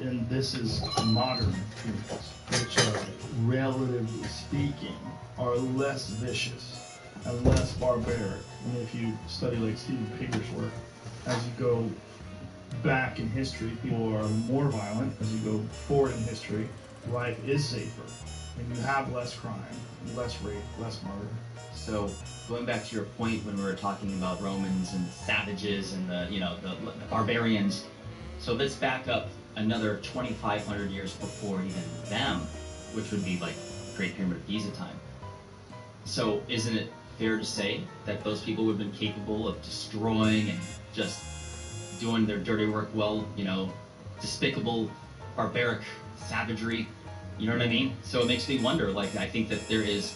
and this is modern humans, which are, relatively speaking, are less vicious and less barbaric. And if you study like Steven Pinker's work, as you go back in history, people are more violent. As you go forward in history, life is safer, and you have less crime, less rape, less murder. So going back to your point when we were talking about Romans and savages and the barbarians, so let's back up another 2,500 years before even them, which would be like Great Pyramid of Giza time. So isn't it fair to say that those people would have been capable of destroying and just doing their dirty work well, despicable, barbaric savagery, you know what I mean? So it makes me wonder, like, I think that there is,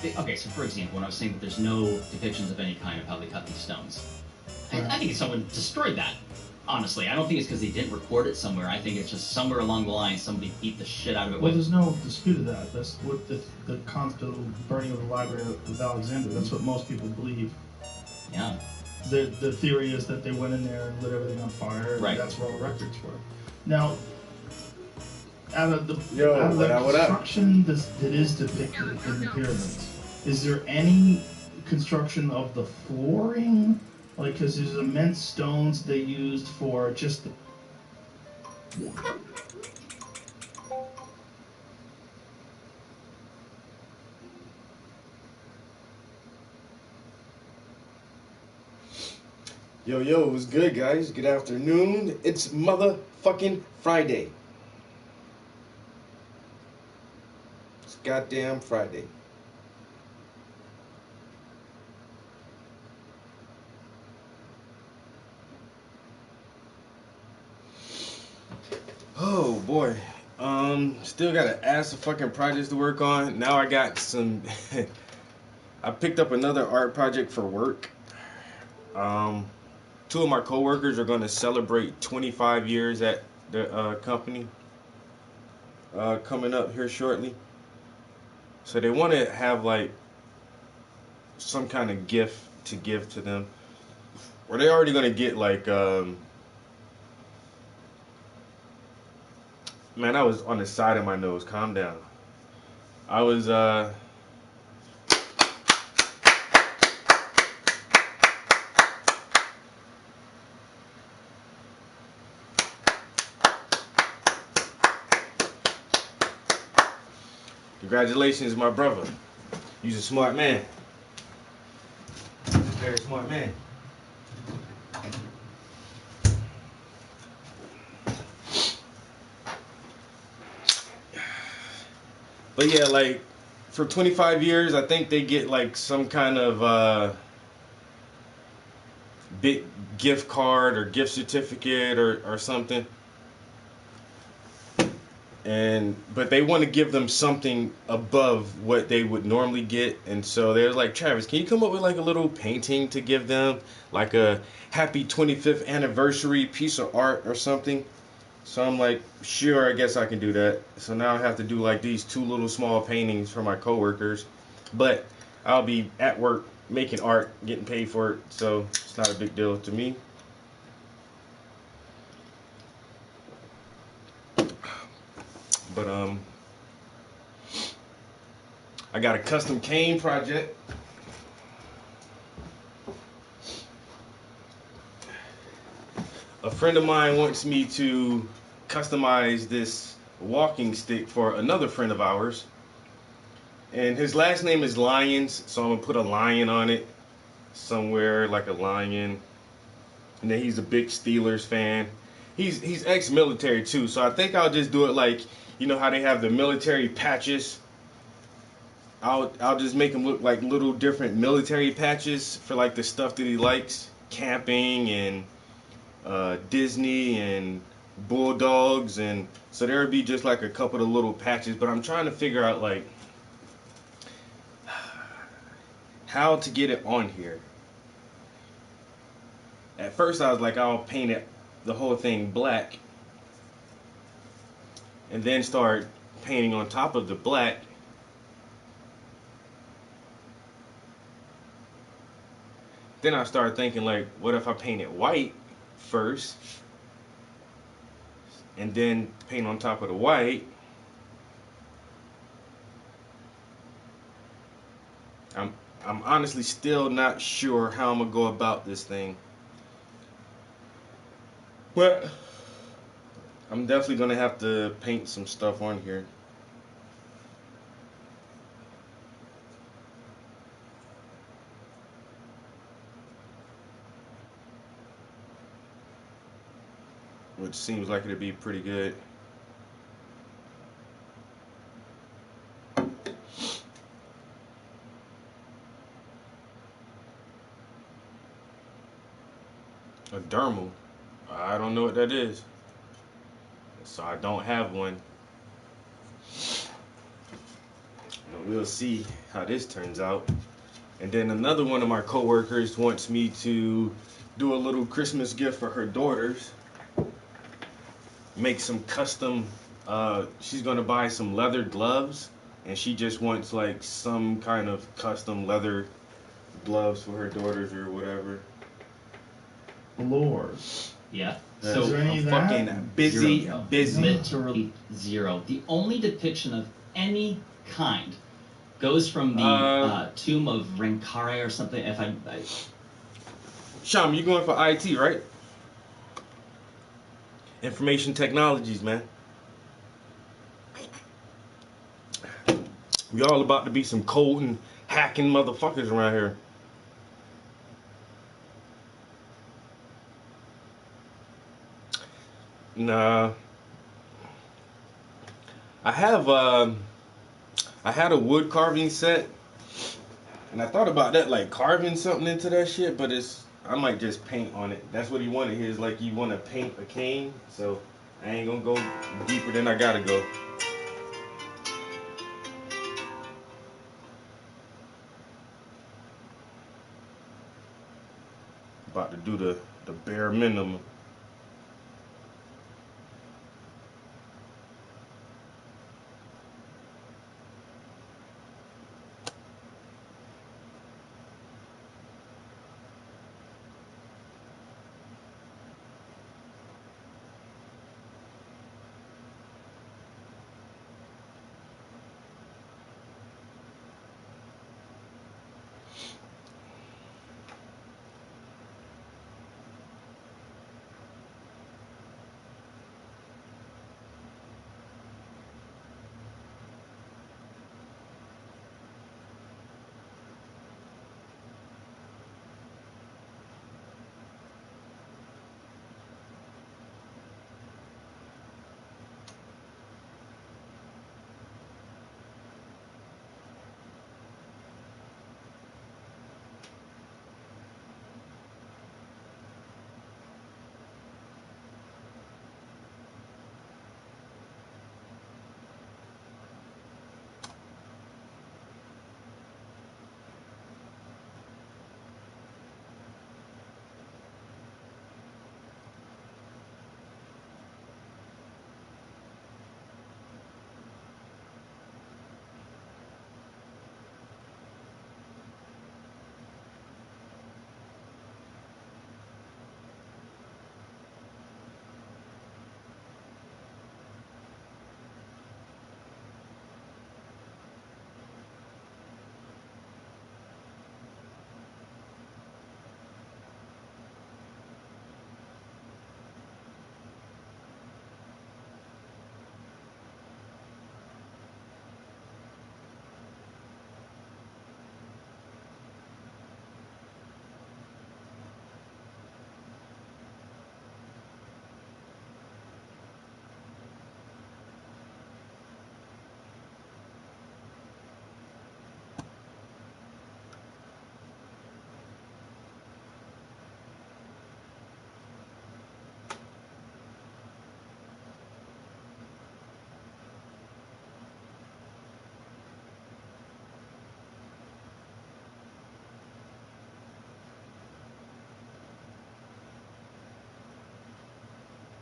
okay, so for example, when I was saying that there's no depictions of any kind of how they cut these stones, I think someone destroyed that, honestly. I don't think it's because they didn't record it somewhere. I think it's just somewhere along the line somebody beat the shit out of it. Well, there's no dispute of that. That's what the concept of the burning of the Library of Alexandria, that's what most people believe. Yeah. The theory is that they went in there and lit everything on fire, and that's where all the records were. Now, out of the construction that is depicted in the pyramids, is there any construction of the flooring? Like, because there's immense stones they used for just the... Yo, what's good, guys? Good afternoon. It's motherfucking Friday. It's goddamn Friday. Oh boy. Still got an ass of fucking projects to work on. Now I got some I picked up another art project for work. Two of my coworkers are gonna celebrate 25 years at the company coming up here shortly. So they want to have like some kind of gift to give to them. Or they already gonna get like man, I was on the side of my nose. Calm down. I was Congratulations, my brother. You're a smart man. You're a very smart man. But yeah, like for 25 years, I think they get like some kind of big gift card or gift certificate or something. But they want to give them something above what they would normally get, and so they're like, Travis, can you come up with like a little painting to give them, like a happy 25th anniversary piece of art or something? So I'm like, sure, I guess I can do that. So now I have to do like these two little small paintings for my coworkers, but I'll be at work making art, getting paid for it, so it's not a big deal to me. But I got a custom cane project. A friend of mine wants me to customize this walking stick for another friend of ours. And his last name is Lyons, so I'm gonna put a lion on it somewhere, like a lion. And then he's a big Steelers fan. He's ex-military too, so I think I'll just do it like, you know how they have the military patches. I'll just make him look like little different military patches for like the stuff that he likes, camping and Disney and bulldogs, and so there would be just like a couple of little patches. But I'm trying to figure out like how to get it on here. At first I was like, I'll paint it the whole thing black and then start painting on top of the black. Then I started thinking like, what if I paint it white first and then paint on top of the white. I'm honestly still not sure how I'm gonna go about this thing. But I'm definitely gonna have to paint some stuff on here. Which seems like it'd be pretty good. A dermal. I don't know what that is. So I don't have one. But we'll see how this turns out. And then another one of my coworkers wants me to do a little Christmas gift for her daughters. Make some custom. She's gonna buy some leather gloves, and she just wants like some kind of custom leather gloves for her daughters or whatever. Lord. Yeah. Is So there any I'm of that? fucking busy, Zero. busy. Literally zero. The only depiction of any kind goes from the tomb of Renkare or something. If I Sham, you going for IT, right? Information technologies, man. We all about to be some cold and hacking motherfuckers around here. Nah. I have I had a wood carving set, and I thought about that, like carving something into that shit, but I might just paint on it. That's what he wanted. He's like, you want to paint a cane, so I ain't gonna go deeper than I gotta go. About to do the bare minimum.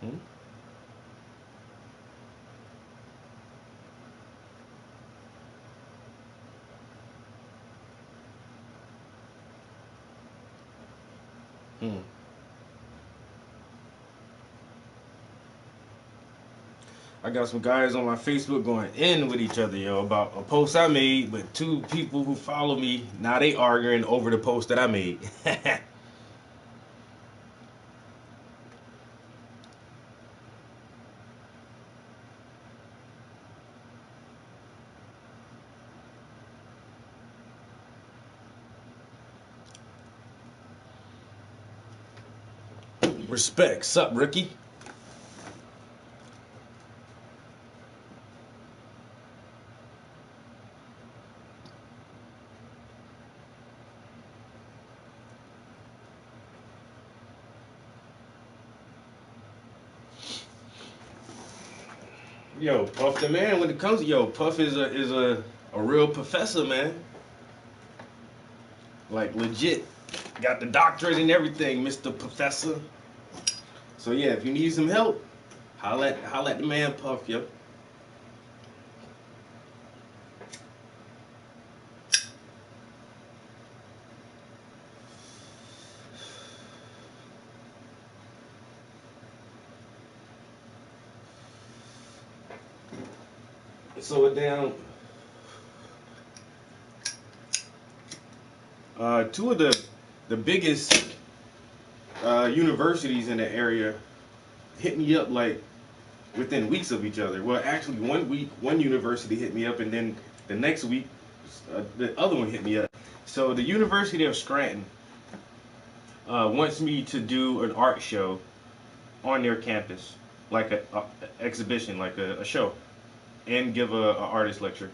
Hmm? Hmm. I got some guys on my Facebook going in with each other, yo, about a post I made, but two people who follow me, now they arguing over the post that I made. Respect. Sup, Ricky? Yo, Puff the man. When it comes to Puff is a real professor, man. Like legit, got the doctorate and everything, Mr. Professor. So yeah, if you need some help, holla at the man Puff, yo. So down. Two of the biggest universities in the area hit me up like within weeks of each other. Well, actually, 1 week, one university hit me up, and then the next week, the other one hit me up. So the University of Scranton wants me to do an art show on their campus, like a exhibition, like a show, and give a artist lecture.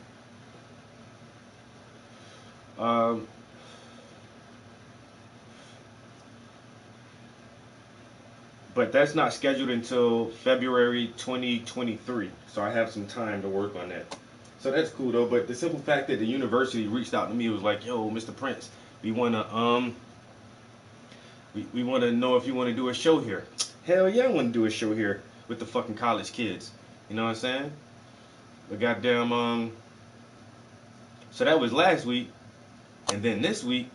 But that's not scheduled until February 2023, so I have some time to work on that. So that's cool though. But the simple fact that the university reached out to me was like, "Yo, Mr. Prince, we wanna we wanna know if you wanna do a show here." Hell yeah, I wanna do a show here with the fucking college kids. You know what I'm saying? But goddamn So that was last week, and then this week,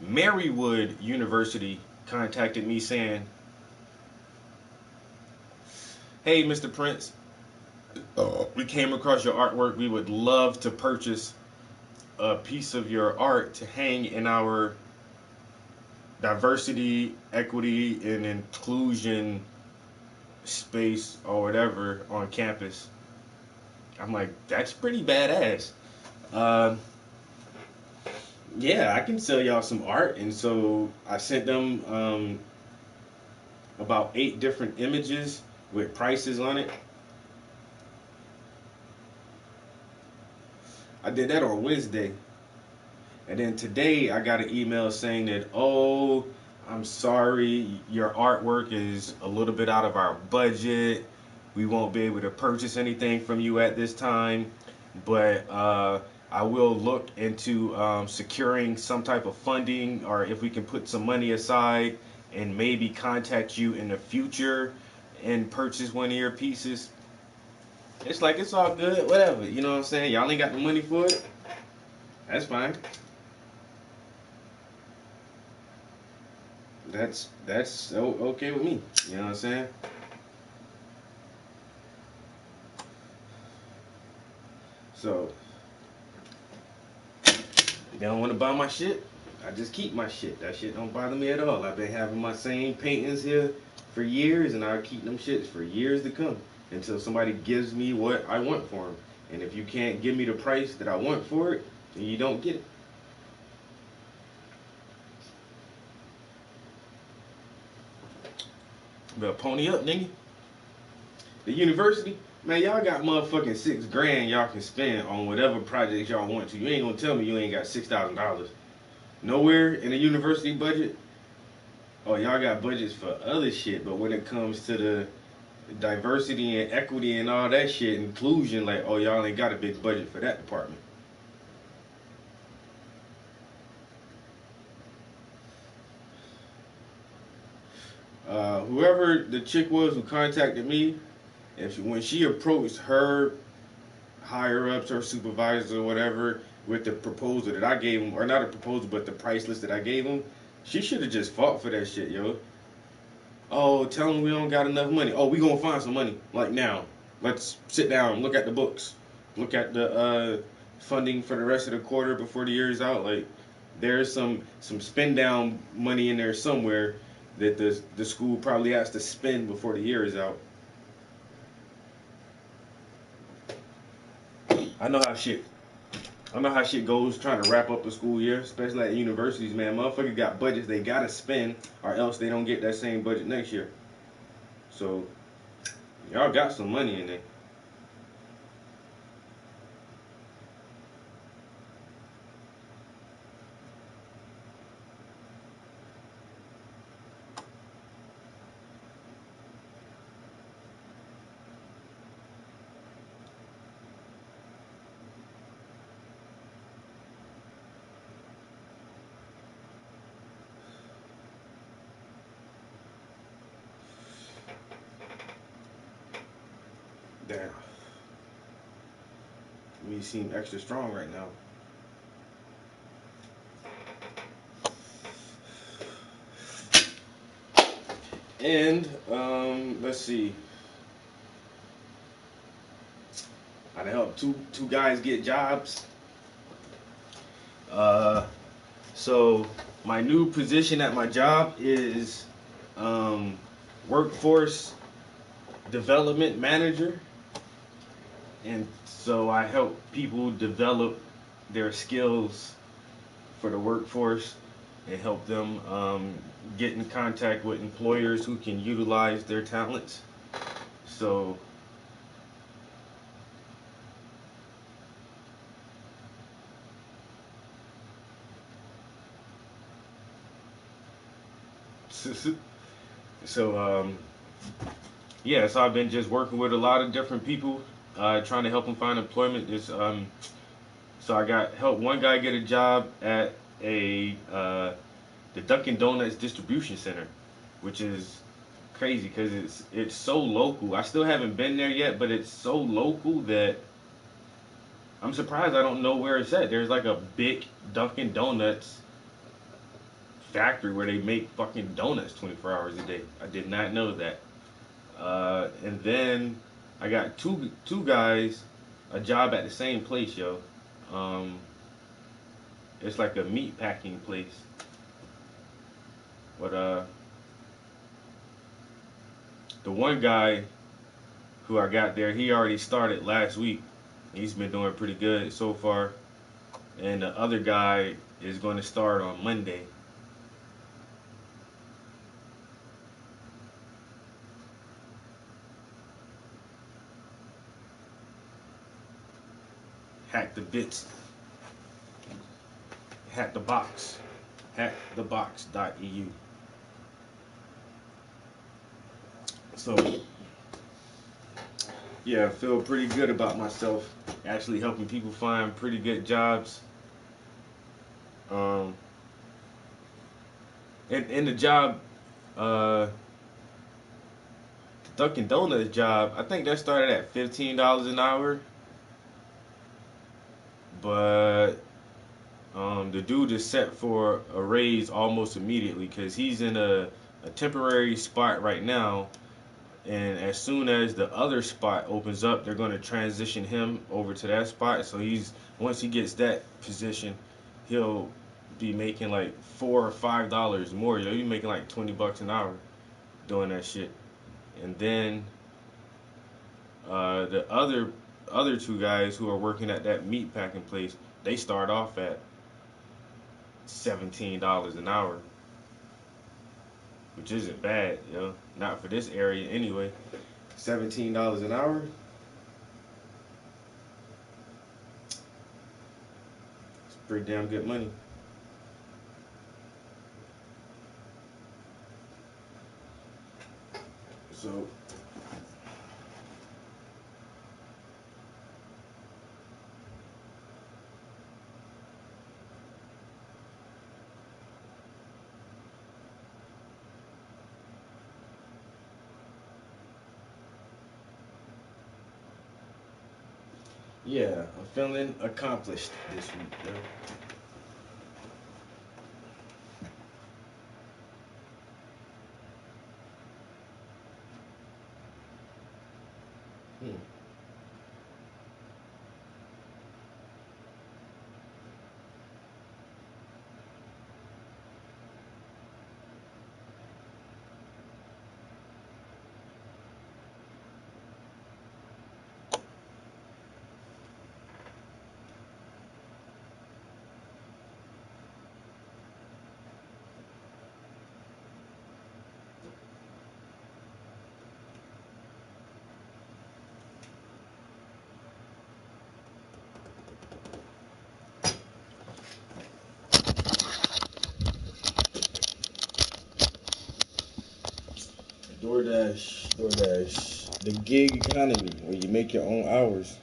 Marywood University contacted me saying, "Hey, Mr. Prince, we came across your artwork. We would love to purchase a piece of your art to hang in our diversity, equity, and inclusion space or whatever on campus." I'm like, that's pretty badass. Yeah, I can sell y'all some art. And so I sent them about 8 different images with prices on it. I did that on Wednesday. And then today I got an email saying that, "Oh, I'm sorry, your artwork is a little bit out of our budget. We won't be able to purchase anything from you at this time, but I will look into securing some type of funding, or if we can put some money aside and maybe contact you in the future and purchase one of your pieces." It's like, it's all good, whatever. You know what I'm saying? Y'all ain't got the money for it. That's fine. That's okay with me. You know what I'm saying? So, they don't want to buy my shit, I just keep my shit. That shit don't bother me at all. I've been having my same paintings here for years, and I'll keep them shits for years to come until somebody gives me what I want for them. And if you can't give me the price that I want for it, then you don't get it. Better pony up, nigga. The university, man, y'all got motherfucking $6,000 y'all can spend on whatever projects y'all want to. You ain't gonna tell me you ain't got $6,000. Nowhere in the university budget. Oh, y'all got budgets for other shit, but when it comes to the diversity and equity and all that shit, inclusion, like, oh, y'all ain't got a big budget for that department. Whoever the chick was who contacted me, when she approached her higher ups, her supervisors or whatever, with the proposal that I gave them, or not a proposal, but the price list that I gave them, she should have just fought for that shit, yo. Oh, tell them we don't got enough money. Oh, we gonna find some money, like now. let's sit down, look at the books, look at the funding for the rest of the quarter before the year is out. Like, there's some spend down money in there somewhere that the school probably has to spend before the year is out. I know how shit. I know how shit goes trying to wrap up the school year, especially at universities, man. Motherfuckers got budgets they gotta spend, or else they don't get that same budget next year. So y'all got some money in there. Damn. You seem extra strong right now. And let's see. I helped two guys get jobs. So my new position at my job is workforce development manager, and so I help people develop their skills for the workforce and help them get in contact with employers who can utilize their talents. So so yeah, so I've been just working with a lot of different people, trying to help them find employment. So I got helped one guy get a job at the Dunkin' Donuts distribution center, which is crazy because it's so local. I still haven't been there yet, but it's so local that I'm surprised I don't know where it's at. There's like a big Dunkin' Donuts factory where they make fucking donuts 24 hours a day. I did not know that. And then I got two guys a job at the same place, yo. Um, it's like a meat packing place. But the one guy who I got there, he already started last week. He's been doing pretty good so far. And the other guy is going to start on Monday. Hack the bits. Hack the box. Hackthebox.eu. So, yeah, I feel pretty good about myself. Actually helping people find pretty good jobs. Um, and the job, uh, Dunkin' Donuts job, I think that started at $15 an hour. But the dude is set for a raise almost immediately because he's in a temporary spot right now. And as soon as the other spot opens up, they're going to transition him over to that spot. So once he gets that position, he'll be making like $4 or $5 more. He'll be making like $20 an hour doing that shit. And then the other two guys who are working at that meat packing place, they start off at $17 an hour, which isn't bad, yo. Not for this area anyway. $17 an hour. It's pretty damn good money. So yeah, I'm feeling accomplished this week, yo. Hmm. DoorDash, the gig economy where you make your own hours.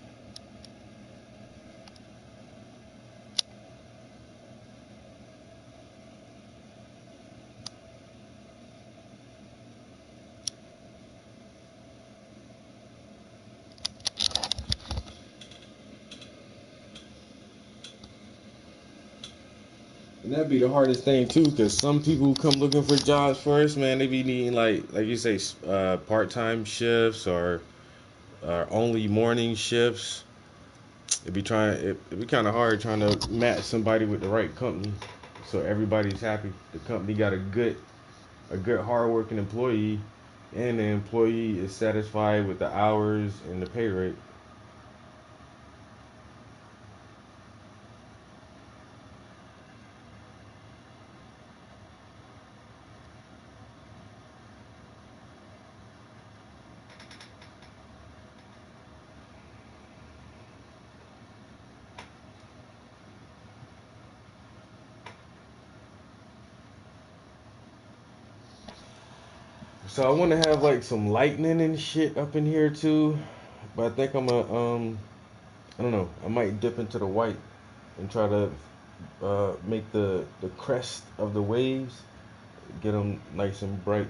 And that'd be the hardest thing too, because some people who come looking for jobs first, man, they be needing like you say, part-time shifts or only morning shifts. It'd be kind of hard trying to match somebody with the right company, so everybody's happy. The company got a good hardworking employee, and the employee is satisfied with the hours and the pay rate. So I want to have like some lightning and shit up in here too, but I think I don't know. I might dip into the white and try to make the crest of the waves, get them nice and bright.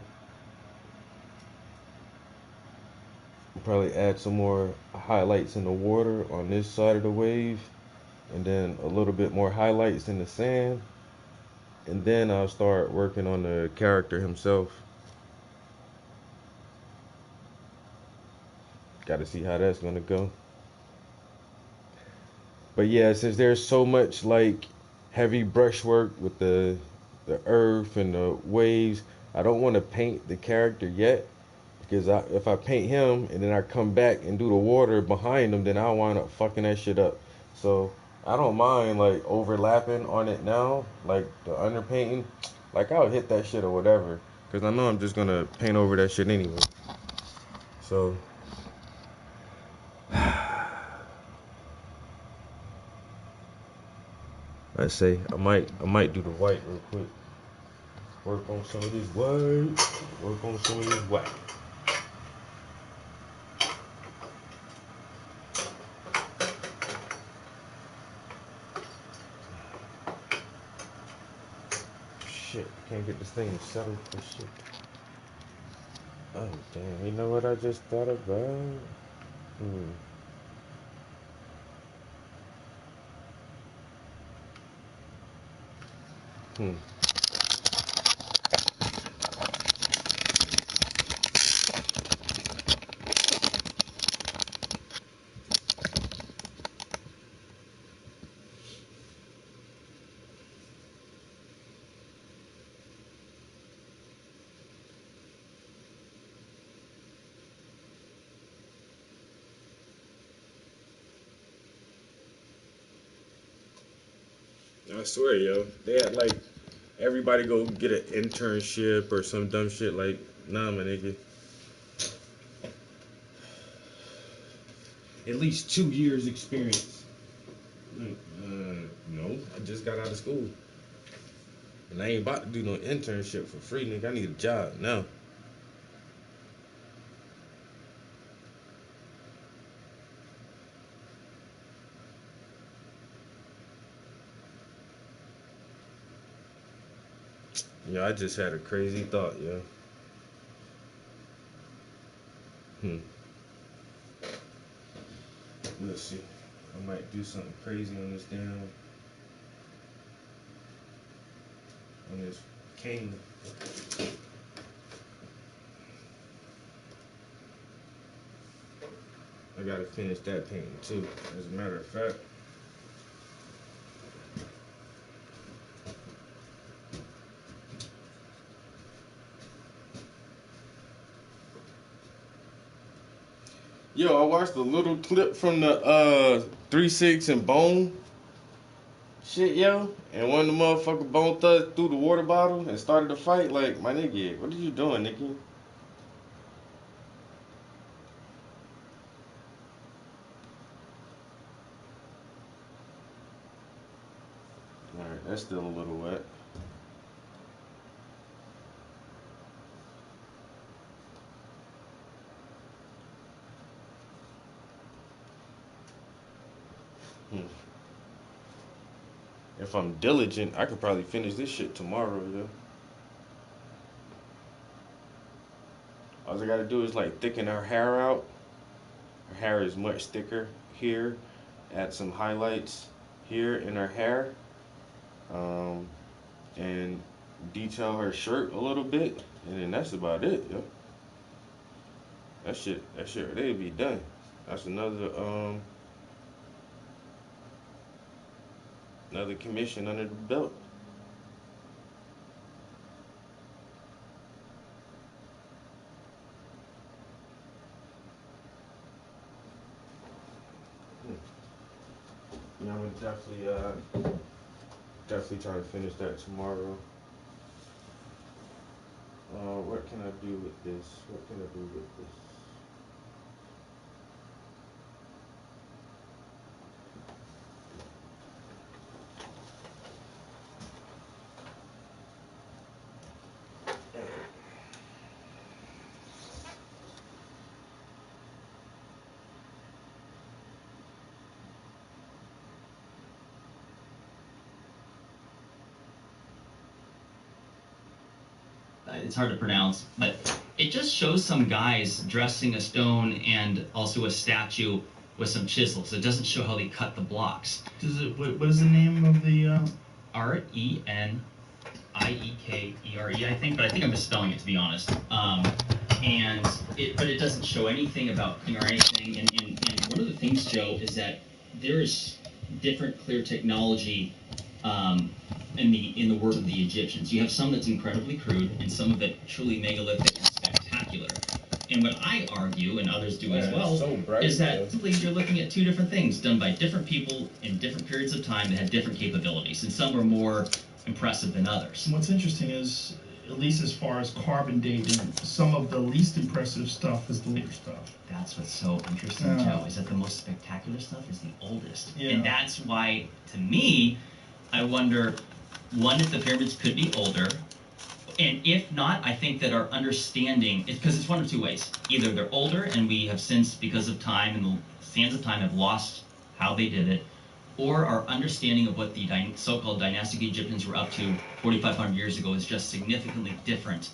Probably add some more highlights in the water on this side of the wave, and then a little bit more highlights in the sand, and then I'll start working on the character himself. Got to see how that's gonna go. But yeah, since there's so much like heavy brushwork with the earth and the waves, I don't want to paint the character yet because if I paint him and then I come back and do the water behind him, then I'll wind up fucking that shit up. So I don't mind like overlapping on it now, like the underpainting. Like I'll hit that shit or whatever, because I know I'm just gonna paint over that shit anyway. So I say I might do the white real quick. Work on some of this white. Work on some of this white. Shit, can't get this thing settled for shit. Oh damn, you know what I just thought about? Hmm. Hmm. I swear, yo, they had like everybody go get an internship or some dumb shit. Like, nah, my nigga. At least 2 years experience. No, I just got out of school, and I ain't about to do no internship for free, nigga. I need a job now. Yeah, I just had a crazy thought, yo. Hmm. Let's see. I might do something crazy on this cane. I gotta finish that painting too. As a matter of fact. Yo, I watched a little clip from the 3-6 and Bone shit, yo. And one of the motherfucker Bone Thugs threw the water bottle and started a fight. Like, my nigga, what are you doing, nigga? Alright, that's still a little wet. If I'm diligent, I could probably finish this shit tomorrow, yo. All I gotta do is like thicken her hair out. Her hair is much thicker here. Add some highlights here in her hair. And detail her shirt a little bit. And then that's about it, yo. That shit ready to be done. That's another commission under the belt. Yeah, I'm gonna definitely try to finish that tomorrow. What can I do with this? What can I do with this? It's hard to pronounce, but it just shows some guys dressing a stone and also a statue with some chisels. It doesn't show how they cut the blocks. Does it? What is the name of the? Reniekere, I think, but I think I'm misspelling it, to be honest. But it doesn't show anything about or anything. And one of the things, Joe, is that there is different clear technology in the work of the Egyptians. You have some that's incredibly crude, and some of it truly megalithic and spectacular. And what I argue, and others do as well, is that simply you're looking at two different things done by different people in different periods of time that had different capabilities, and some are more impressive than others. What's interesting is, at least as far as carbon dating, some of the least impressive stuff is the later stuff. That's what's so interesting, Joe, is that the most spectacular stuff is the oldest. Yeah. And that's why, to me, I wonder, one, if the pyramids could be older, and if not, I think that our understanding, because it's one of two ways. Either they're older and we have since, because of time and the sands of time, have lost how they did it, or our understanding of what the so-called dynastic Egyptians were up to 4,500 years ago is just significantly different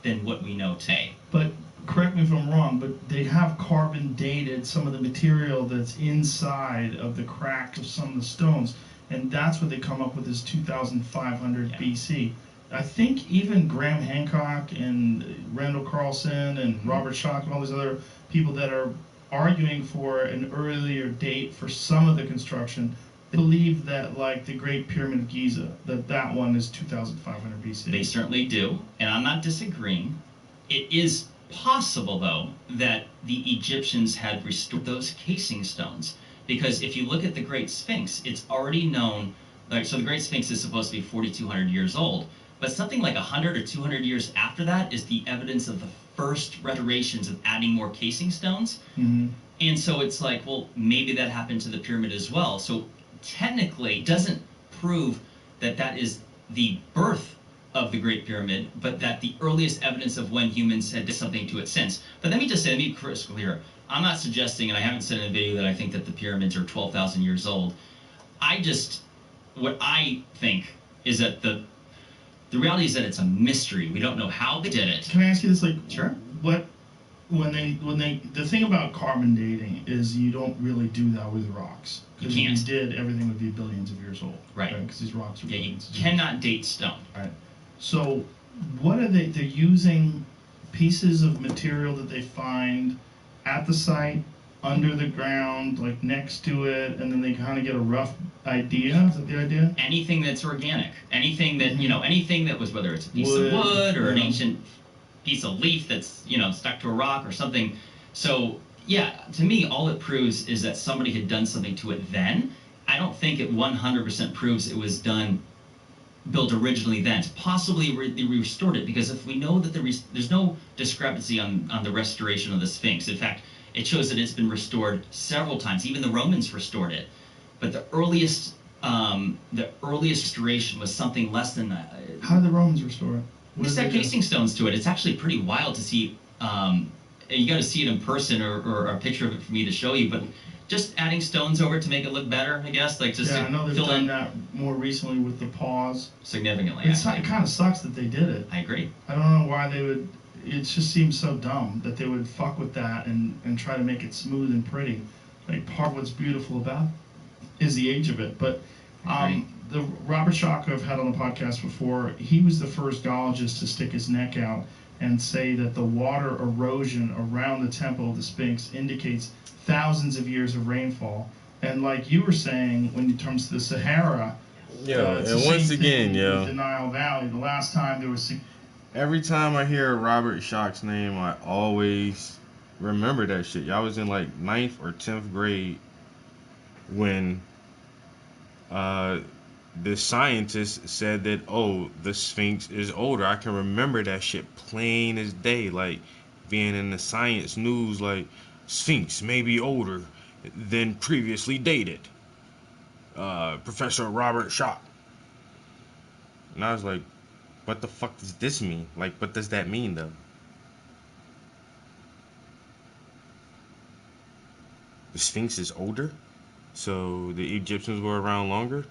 than what we know today. But correct me if I'm wrong, but they have carbon dated some of the material that's inside of the cracks of some of the stones, and that's what they come up with as 2,500 BC. I think even Graham Hancock and Randall Carlson and Robert Schoch and all these other people that are arguing for an earlier date for some of the construction, they believe that, like the Great Pyramid of Giza, that one is 2,500 BC. They certainly do, and I'm not disagreeing. It is possible, though, that the Egyptians had restored those casing stones, because if you look at the Great Sphinx, it's already known, so the Great Sphinx is supposed to be 4,200 years old, but something like 100 or 200 years after that is the evidence of the first restorations of adding more casing stones. Mm-hmm. And so it's like, well, maybe that happened to the pyramid as well. So technically, it doesn't prove that that is the birth of the Great Pyramid, but that the earliest evidence of when humans had done something to it since. But let me just say, let me be crystal clear. I'm not suggesting, and I haven't said in a video, that I think that the pyramids are 12,000 years old. What I think is that the reality is that it's a mystery. We don't know how they did it. Can I ask you this? Like, Sure. The thing about carbon dating is you don't really do that with rocks. You Because can't. if you did, everything would be billions of years old. Right. Because these rocks are Yeah, you billions of years cannot date stone. old. Right. So, what are they? They're using pieces of material that they find at the site, under the ground, like next to it, and then they kind of get a rough idea. Is that the idea? Anything that's organic, anything that, anything that was, whether it's a piece Wood, of wood or an yeah. ancient piece of leaf that's, stuck to a rock or something. So, yeah, to me, all it proves is that somebody had done something to it then. I don't think it 100% proves it was built originally then. It's possibly they restored it, because if we know that there's no discrepancy on the restoration of the Sphinx. In fact, it shows that it's been restored several times. Even the Romans restored it. But the earliest restoration was something less than that. How did the Romans restore it? What Just did add they do? casing stones to it. It's actually pretty wild to see. You got to see it in person or a picture of it for me to show you. But just adding stones over it to make it look better, I guess. Like just Yeah, to I know they've fill done in that more recently with the paws. significantly. It kind of sucks that they did it. I agree. I don't know why they would. It just seems so dumb that they would fuck with that and try to make it smooth and pretty. Like part of what's beautiful about is the age of it. But the Robert Shaka I've had on the podcast before, he was the first geologist to stick his neck out and say that the water erosion around the temple of the Sphinx indicates thousands of years of rainfall. And like you were saying, when it comes to the Sahara, and once again, the Nile Valley, the last time there was. Every time I hear Robert Schoch's name, I always remember that shit. I was in like 9th or 10th grade when the scientist said that, oh, the Sphinx is older. I can remember that shit plain as day, like being in the science news, like Sphinx may be older than previously dated. Professor Robert Schoch. And I was like, what the fuck does this mean? Like, what does that mean, though? The Sphinx is older? So the Egyptians were around longer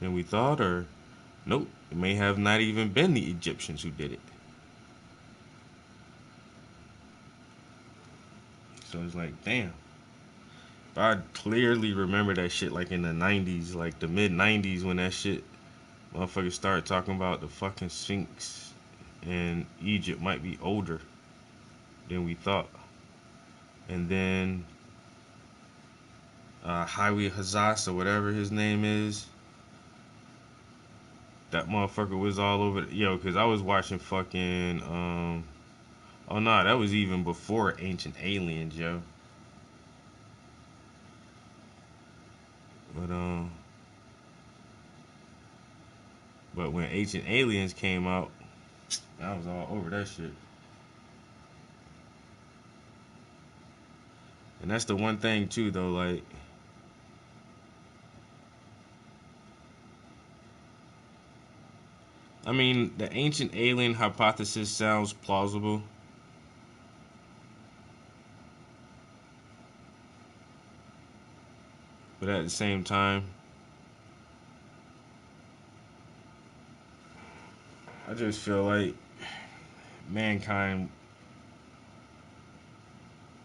than we thought? Or, nope, it may have not even been the Egyptians who did it. So it's like, damn. I clearly remember that shit like in the 90s, like the mid-90s when that shit motherfuckers started talking about the fucking Sphinx and Egypt might be older than we thought. And then Haile Hazass or whatever his name is, that motherfucker was all over because I was watching fucking oh no, that was even before Ancient Aliens, yo. But when Ancient Aliens came out, I was all over that shit. And that's the one thing too, though, like, I mean, the ancient alien hypothesis sounds plausible. But at the same time, I just feel like mankind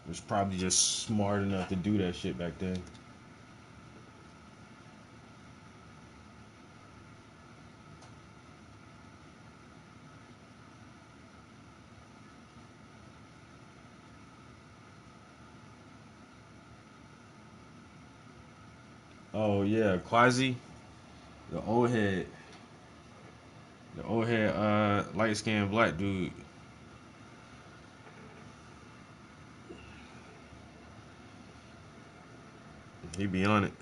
was probably just smart enough to do that shit back then. Oh yeah, Quasi, the old head, light skinned black dude. He be on it.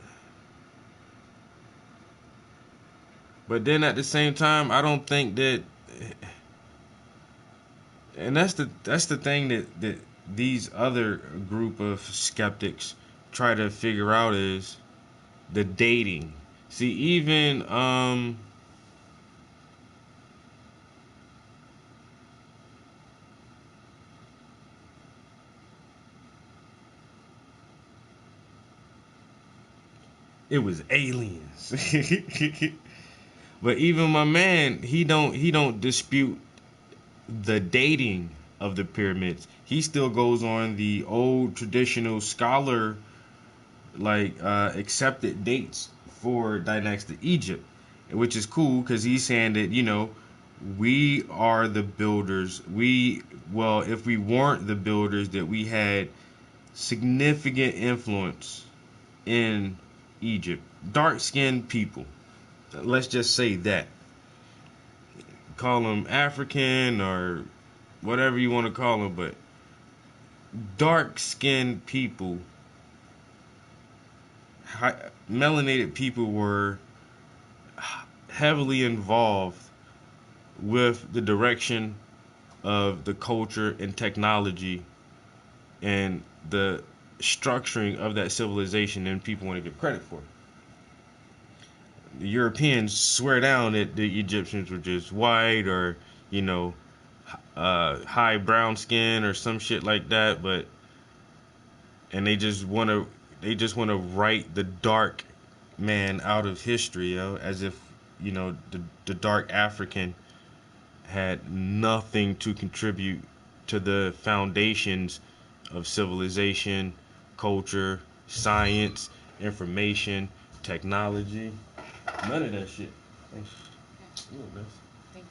But then at the same time, I don't think that, and that's the thing that these other group of skeptics try to figure out is the dating. See, even it was aliens. But even my man, he don't dispute the dating of the pyramids. He still goes on the old traditional scholar accepted dates for dynastic Egypt, which is cool because he's saying that we are the builders. If we weren't the builders, that we had significant influence in Egypt. Dark-skinned people. Let's just say that. Call them African or whatever you want to call them, but dark-skinned people, melanated people were heavily involved with the direction of the culture and technology and the structuring of that civilization, and people want to give credit for it. The Europeans swear down that the Egyptians were just white or, high brown skin or some shit like that, and they just want to they just want to write the dark man out of history, yo, as if, you know, the dark African had nothing to contribute to the foundations of civilization, culture, science, information, technology. None of that shit. Thank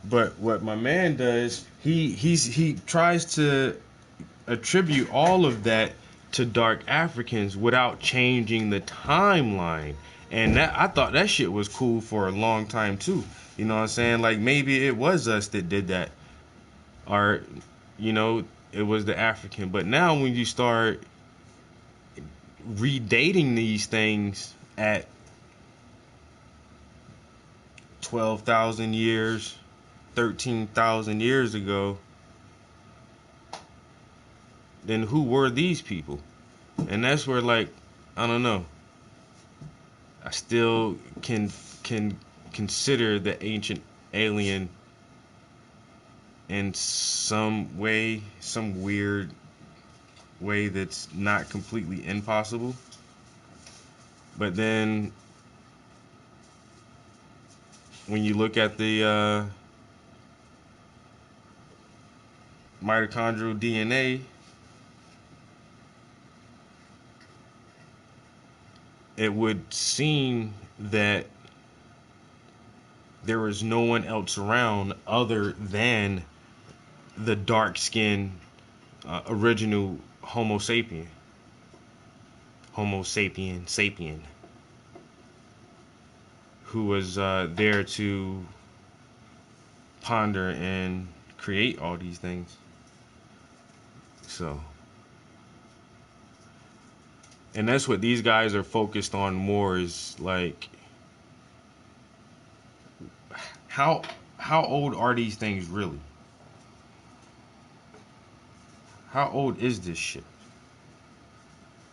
But what my man does, he tries to attribute all of that to dark Africans without changing the timeline. And that, I thought that shit was cool for a long time too. You know what I'm saying? Like maybe it was us that did that. Or, you know, it was the African. But now when you start redating these things at 12,000 years, 13,000 years ago, then who were these people? And that's where, like, I don't know. I still can consider the ancient alien in some way, some weird way that's not completely impossible. But then when you look at the mitochondrial DNA, it would seem that there was no one else around other than the dark-skinned original Homo sapien. Homo sapien, who was there to ponder and create all these things. So, and that's what these guys are focused on more, is like, how old are these things really? How old is this shit?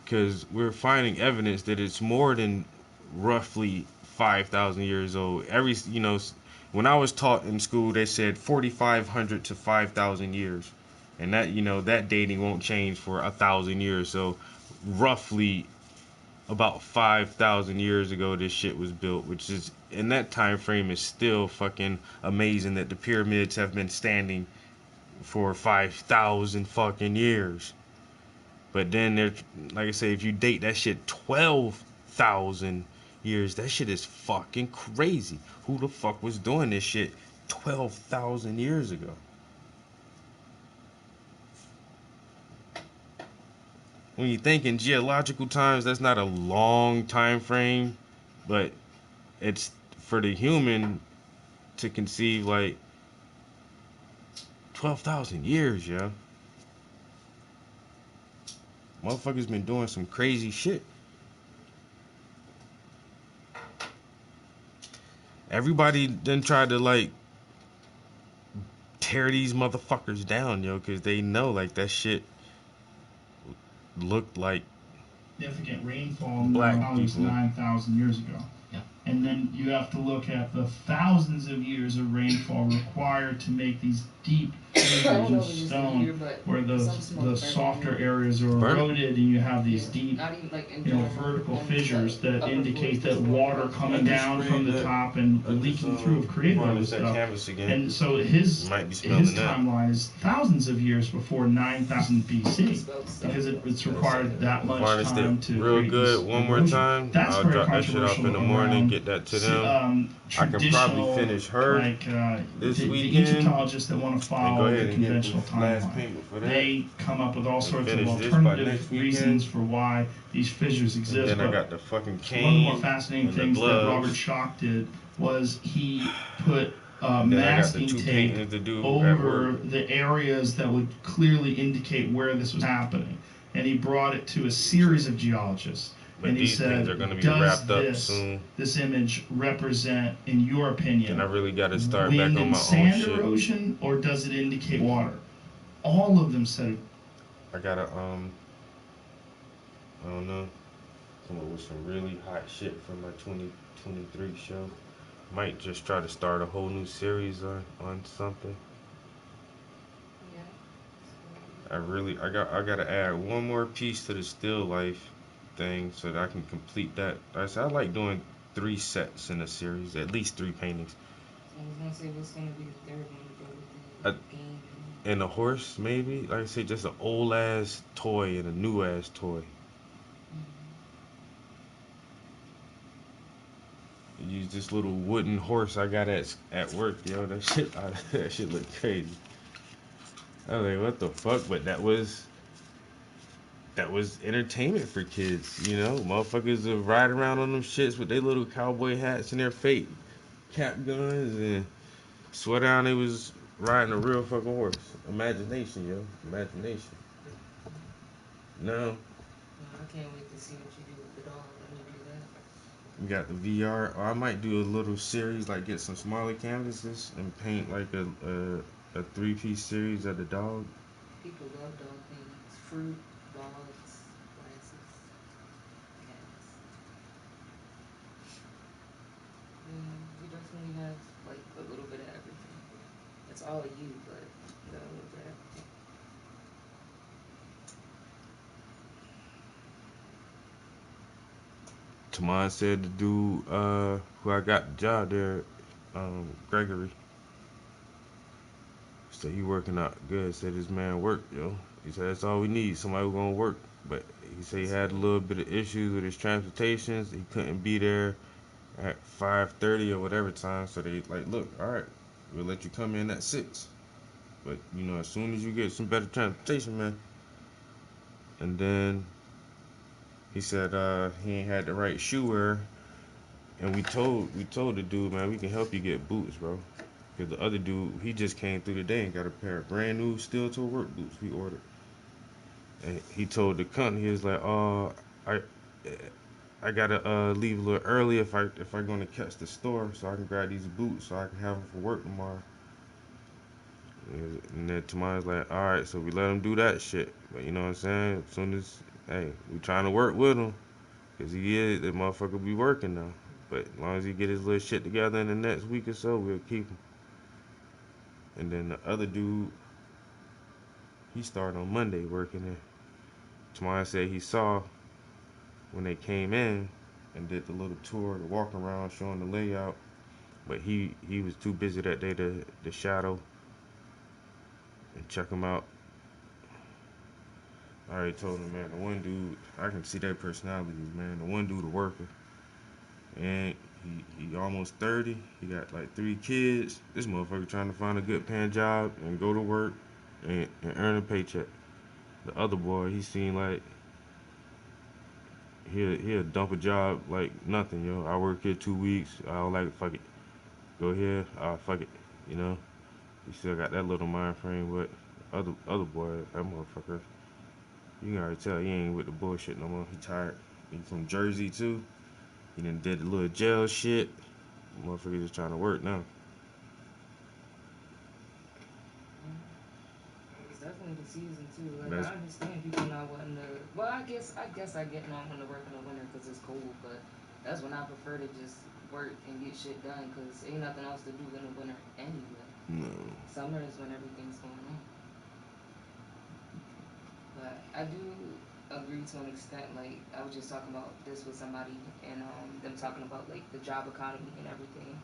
Because we're finding evidence that it's more than roughly 5,000 years old. When I was taught in school, they said 4,500 to 5,000 years, and that, that dating won't change for 1,000 years. So roughly about 5,000 years ago, this shit was built, which is, in that time frame, is still fucking amazing that the pyramids have been standing for 5,000 fucking years. But then like I say, if you date that shit 12,000 years, that shit is fucking crazy. Who the fuck was doing this shit 12,000 years ago? When you think in geological times, that's not a long time frame, but it's for the human to conceive, like, 12,000 years, yo. Motherfuckers been doing some crazy shit. Everybody then tried to, like, tear these motherfuckers down, yo, because they know, like, that shit looked like significant rainfall black now is people 9,000 years ago. Yeah. And then you have to look at the thousands of years of rainfall required to make these deep fissures of stone where the softer areas are eroded, and you have these deep, vertical fissures that indicate that water coming down from the top and leaking through have created all this stuff. And so his timeline is thousands of years before 9,000 BC, because it's required that much time to real good one more time. That's I'll drop that shit off in the morning, get that to them. I can probably finish her this the weekend. Egyptologists that want to follow the conventional timeline, they come up with all sorts of alternative reasons for why these fissures exist. Then I But got the fucking cane. one of the more fascinating things that Robert Schoch did was he put masking tape over the areas that would clearly indicate where this was happening, and he brought it to a series of geologists. But and he said, does this image represent, in your opinion, and I really got to start wind back on and my sand own shit. erosion, or does it indicate water? All of them said, I gotta I don't know, come up with some really hot shit for my 2023 show. Might just try to start a whole new series on something. I gotta add one more piece to the still life thing so that I can complete that. I said I like doing 3 sets in a series, at least 3 paintings. So I was gonna say, what's gonna be the third one to go with I, the game? and a horse, maybe. Like I say, just an old ass toy and a new ass toy. Use this little wooden horse I got at work, yo. That shit, that shit look crazy. I was like, what the fuck? But that was entertainment for kids, you know. Motherfuckers would ride around on them shits with their little cowboy hats and their fake cap guns and swear down they was riding a real fucking horse. Imagination, yo. Imagination. No, I can't wait to see what you do with the dog when you do that. we got the VR. Or I might do a little series, like get some smaller canvases and paint like a 3-piece series of the dog. People love dog things, fruit, dogs, glasses, cats. Yeah, you definitely have like a little bit of everything. It's all you, but you got a little bit of everything. Tamon said the dude who I got the job there, Gregory, said he working out good. Said his man worked, yo. He said that's all we need, somebody who gonna work. But he said he had a little bit of issues with his transportations. He couldn't be there at 5:30 or whatever time. So they like, look, all right, we'll let you come in at 6. But you know, as soon as you get some better transportation, man. And then he said he ain't had the right shoe wear. And we told the dude, man, we can help you get boots, bro. Cause the other dude, he just came through today and got a pair of brand new steel toe work boots we ordered. And he told the company, he was like, I I gotta leave a little early if I gonna catch the store, so I can grab these boots so I can have them for work tomorrow. And then tomorrow's like, all right, so we let him do that shit. But you know what I'm saying? As soon as, hey, we trying to work with him, cause he is, the motherfucker be working now. But as long as he get his little shit together in the next week or so, we'll keep him. And then the other dude, he started on Monday working there. Tamaya said he saw when they came in and did the little tour, the walk around, showing the layout. But he was too busy that day to shadow and check him out. I already told him, man, the one dude, I can see their personalities, man. The one dude, a worker, and he almost 30. He got like 3 kids. This motherfucker trying to find a good paying job and go to work and earn a paycheck. The other boy, he seemed like he'll dump a job like nothing, yo. I work here 2 weeks. I don't like it, fuck it. Go here, fuck it, you know. He still got that little mind frame, but other boy, that motherfucker, you can already tell he ain't with the bullshit no more. He tired. He from Jersey too. He done did a little jail shit. Motherfucker just trying to work now. It's definitely the season too. Like That's I understand people not wanting to. Well, I get not wanting to work in the winter because it's cold, but that's when I prefer to just work and get shit done because ain't nothing else to do in the winter anyway. no. Summer is when everything's going on. But I do agree to an extent. Like I was just talking about this with somebody and them talking about like the job economy and everything.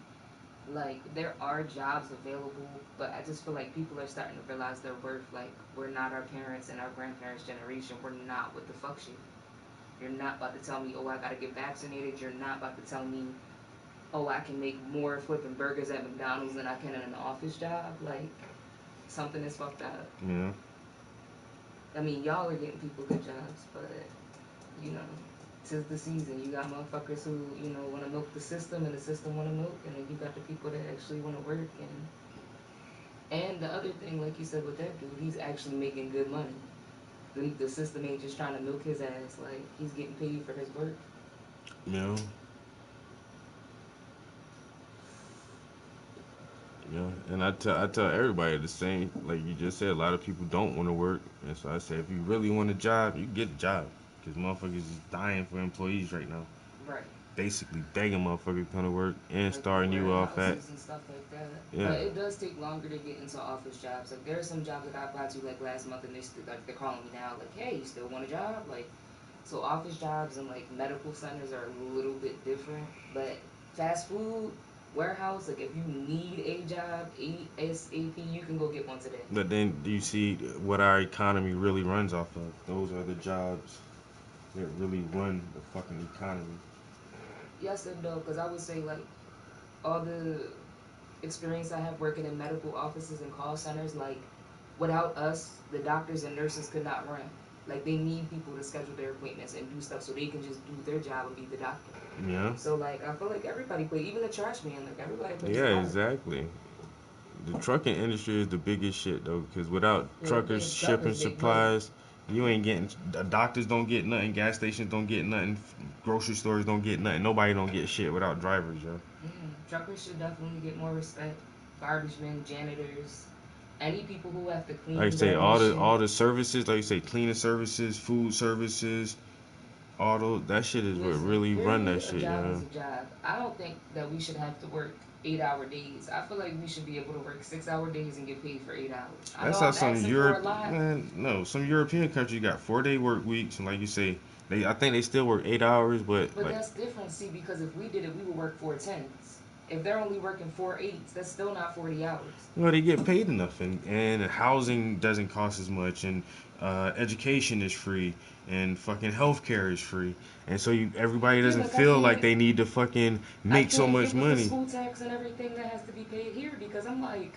Like there are jobs available, but I just feel like people are starting to realize their worth. Like we're not our parents and our grandparents' generation. We're not with the fuck shit. You're not about to tell me, oh, I gotta get vaccinated. You're not about to tell me, oh, I can make more flipping burgers at McDonald's than I can in an office job. Like something is fucked up. Yeah. I mean, y'all are getting people good jobs, but you know, 'tis the season. You got motherfuckers who want to milk the system, and the system want to milk, and then you got the people that actually want to work. And the other thing, like you said with that dude, he's actually making good money. The system ain't just trying to milk his ass. Like he's getting paid for his work. Yeah. Yeah, and I tell everybody the same. Like you just said, a lot of people don't want to work, and so I say, if you really want a job, you get a job, because motherfuckers is dying for employees right now. Right. basically begging motherfuckers to come to work and Like starting you off at. warehouses and stuff like that. Yeah. But it does take longer to get into office jobs. Like there are some jobs that I applied to like last month, and they still like they're calling me now. Like, hey, you still want a job? Like, so office jobs and like medical centers are a little bit different. But fast food, warehouse, like if you need a job ASAP, you can go get one today. But then do you see what our economy really runs off of? Those are the jobs that really run the fucking economy. Yes and no, because I would say like all the experience I have working in medical offices and call centers, like without us, the doctors and nurses could not run. Like they need people to schedule their appointments and do stuff so they can just do their job and be the doctor. Yeah. So like I feel like everybody plays, even the trash man, like everybody plays a Yeah, part. exactly. The trucking industry is the biggest shit though, because without Yeah, truckers big shipping truckers, big money. supplies, you ain't getting. The doctors don't get nothing, gas stations don't get nothing, grocery stores don't get nothing. Nobody don't get shit without drivers, yo. Truckers should definitely get more respect. Garbage men, janitors, any people who have to clean Like you say, dirty shit. all the services, like you say, cleaning services, food services, all those, that shit is what Listen, really run that a shit, job yo. is a job. I don't think that we should have to work 8-hour days. I feel like we should be able to work 6-hour days and get paid for 8 hours. I know That's how I'm some asking for a Europe, lot, man, no, some European countries got 4 day work weeks, and like you say, I think they still work 8 hours, but but like, that's different. See, because if we did it, we would work 4 10s. If they're only working 4 8s, that's still not 40 hours. they get paid enough, and housing doesn't cost as much, and education is free, and fucking healthcare is free, and so everybody Yeah, doesn't like feel like they need to fucking I make so can't much get with the money. school tax and everything that has to be paid here because I'm like,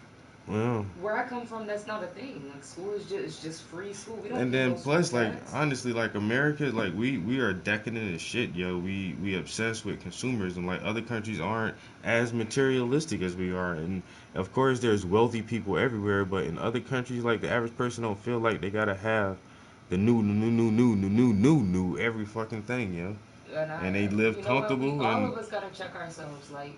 Well, where I come from, that's not a thing. Like school is just it's just free school. We don't and need then no school plus, like tax. honestly, like America, like we are decadent as shit, yo. We obsessed with consumerism. Like other countries aren't as materialistic as we are, and of course, there's wealthy people everywhere. But in other countries, like the average person don't feel like they gotta have the new every fucking thing, yo. And And they live you know what? We comfortable all and of us gotta check ourselves. Like,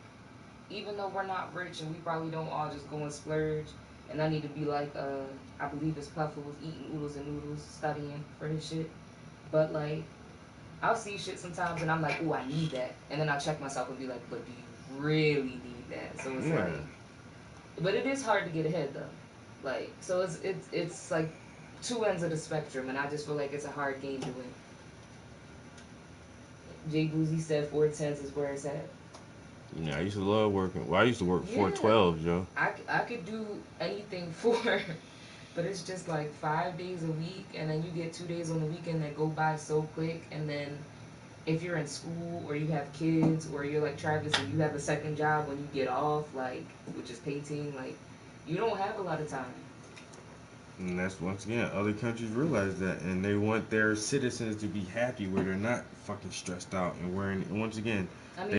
even though we're not rich and we probably don't all just go and splurge. And I need to be like, I believe it's Puffles eating oodles and noodles, studying for his shit. But like, I'll see shit sometimes and I'm like, oh, I need that. And then I'll check myself and be like, but do you really need that? So it's yeah. like, but it is hard to get ahead though. Like, so it's like two ends of the spectrum, and I just feel like it's a hard game to win. Jay Boozy said 4 10s is where it's at. Yeah, I used to love working. Well, I used to work Yeah. 412s, yo. I could do anything for, but it's just like 5 days a week, and then you get 2 days on the weekend that go by so quick, and then if you're in school or you have kids or you're like Travis and you have a second job when you get off, like which is painting, like you don't have a lot of time. And that's once again, other countries realize that, and they want their citizens to be happy where they're not fucking stressed out and wearing. And once again, I mean,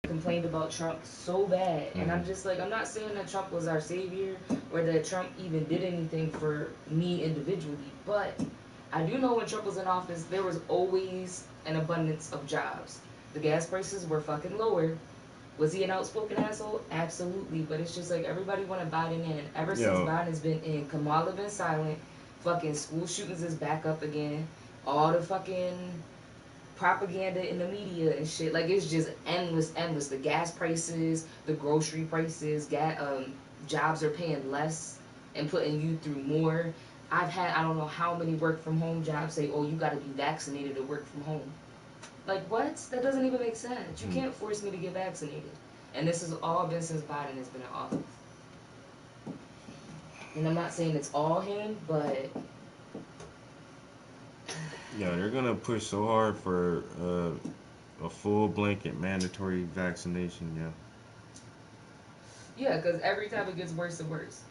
complained about Trump so bad, and I'm just like, I'm not saying that Trump was our savior or that Trump even did anything for me individually, but I do know when Trump was in office, there was always an abundance of jobs. The gas prices were fucking lower. Was he an outspoken asshole? Absolutely, but it's just like everybody wanted Biden in. Ever since yo, Biden's been in, Kamala been silent. Fucking school shootings is back up again. All the fucking propaganda in the media and shit. Like it's just endless, endless. The gas prices, the grocery prices, jobs are paying less and putting you through more. I've had I don't know how many work from home jobs say, oh, you got to be vaccinated to work from home. Like what? That doesn't even make sense. You can't force me to get vaccinated. And this has all been since Biden has been in office. And I'm not saying it's all him, but yeah, they're gonna push so hard for a full blanket mandatory vaccination, yeah. yeah, because every time it gets worse and worse.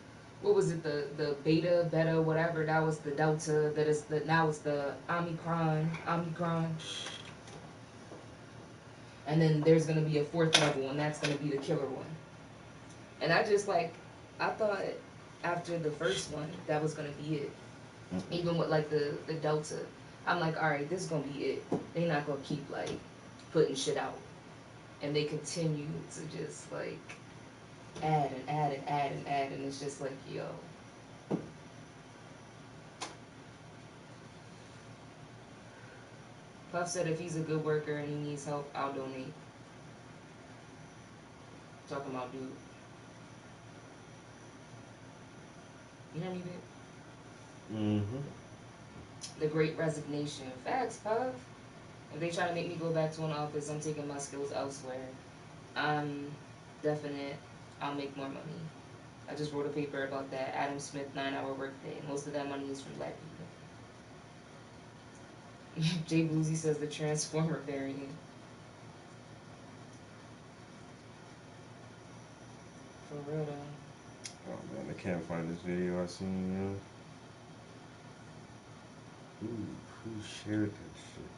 What was it? The beta, whatever. That was the delta. That is the now it's the Omicron. And then there's gonna be a fourth level, and that's gonna be the killer one. And I just like, I thought after the first one that was gonna be it. Even with like the delta, I'm like, all right, this is gonna be it. They're not gonna keep like putting shit out, and they continue to just like add and add and add and add, and it's just like, yo. Puff said if he's a good worker and he needs help, I'll donate. Talking about dude. You hear me, babe? Mm-hmm. The Great Resignation. Facts, Puff. If they try to make me go back to an office, I'm taking my skills elsewhere. I'm definite. I'll make more money. I just wrote a paper about that. Adam Smith 9-hour workday. Most of that money is from black people. Jay Boozy says the Transformer variant. For real though. Oh man, I can't find this video I seen. Who shared that shit?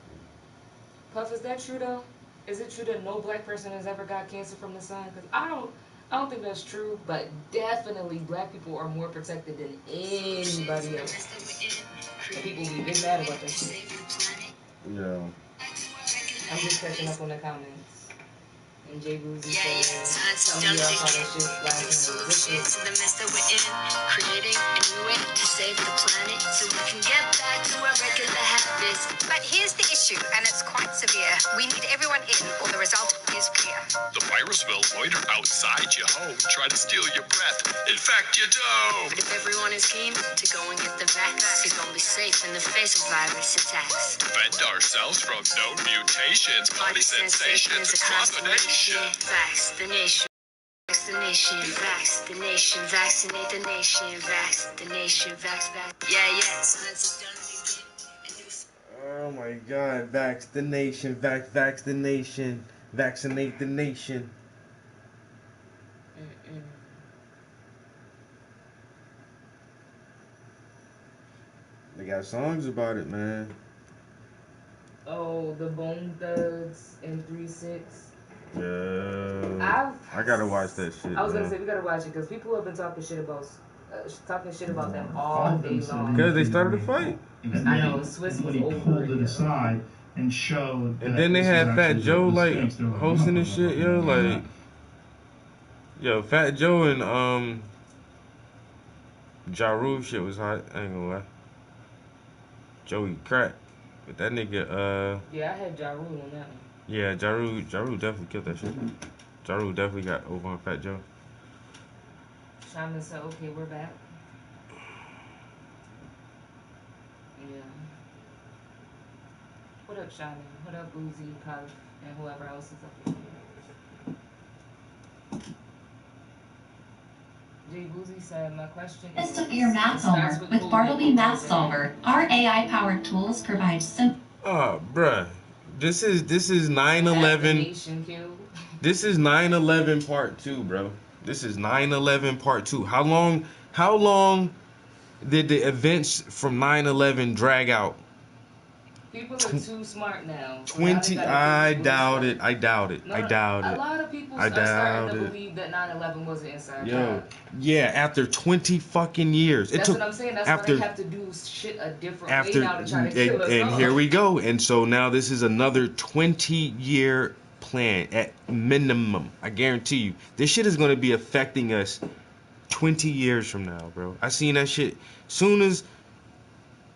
Puff, is that true though? Is it true that no black person has ever got cancer from the sun? Because I don't think that's true, but definitely black people are more protected than anybody else. And people be big mad about that shit. Yeah. I'm just catching up on the comments. And Jay Boozy says, some of y'all call that shit last name to the mess that we're in, creating a new way to save the planet so we can get back to our regular habits. But here's the issue, and it's quite severe. We need everyone in, or the result is clear. The virus will loiter outside your home, try to steal your breath, infect your dome. But if everyone is keen to go and get the vax, we're gonna be safe in the face of virus attacks. Defend ourselves from known mutations, body sensations across the nation. Vaccination. Vaccination, vaccination, vaccinate the nation, vaccination, yeah, science is done. Oh my God! Vaccination, vaccination, vaccinate the nation. They got songs about it, man. Oh, the Bone Thugs and 3-6. Yeah. I gotta watch that shit. I was gonna say we gotta watch it because people have been talking shit about them all day long. Because they started a fight. I know Swiss was over. Pulled it aside and showed. And then they had Fat Joe like hosting this shit, yo. Like, yo, Fat Joe and Ja Rule shit was hot. I ain't gonna lie. Joey crack, but that nigga Yeah, I had Ja Rule on that one. Yeah, Ja Rule definitely killed that shit. Ja Rule definitely got over on Fat Joe. Shaman said, okay, we're back. Yeah. What up, Shaman? What up, Uzi, Puff, and whoever else is up here? Jay Boozy said, my question is... This is your Math Solver with Bartleby Math Solver. Our AI-powered tools provide simple... Oh, bruh. This is 9/11. This is 9/11 part 2, bro. This is 9/11 part 2. How long did the events from 9/11 drag out? People are too smart now. 20. I doubt it. I doubt it. No, I doubt it. A lot of people are starting to believe that 9/11 was an inside job. Yeah, after 20 fucking years. That's what I'm saying. That's why they have to do shit a different way now to try to kill us and all. here we go. And so now this is another 20-year plan at minimum. I guarantee you. This shit is going to be affecting us 20 years from now, bro. I seen that shit. Soon as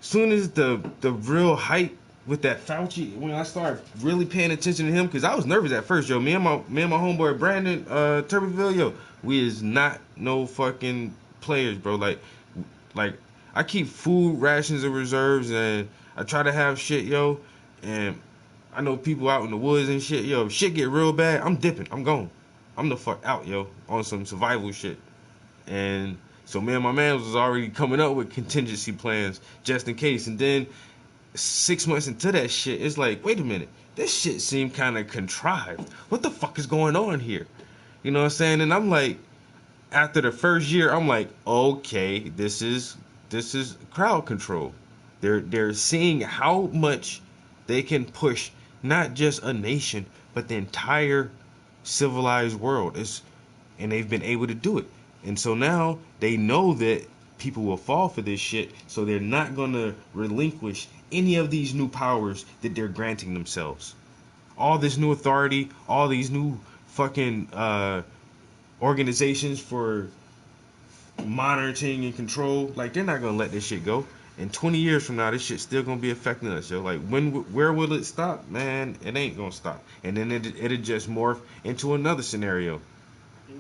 the real hype with that Fauci, when I started really paying attention to him, because I was nervous at first, yo. Me and my homeboy Brandon Turbeville, yo, we is not no fucking players, bro. Like I keep food rations and reserves, and I try to have shit, yo. And I know people out in the woods and shit, yo. If shit get real bad, I'm dipping. I'm going. I'm the fuck out, yo, on some survival shit. And so me and my man was already coming up with contingency plans just in case. And then 6 months into that shit, it's like, wait a minute, this shit seemed kind of contrived. What the fuck is going on here? You know what I'm saying? And I'm like, after the first year, I'm like, okay, this is crowd control. They're seeing how much they can push not just a nation, but the entire civilized world. And they've been able to do it. And so now they know that people will fall for this shit, so they're not going to relinquish any of these new powers that they're granting themselves. All this new authority, all these new fucking organizations for monitoring and control, like, they're not going to let this shit go. In 20 years from now, this shit's still gonna be affecting us, yo. Like, where will it stop? Man, it ain't gonna stop. And then it'll just morph into another scenario.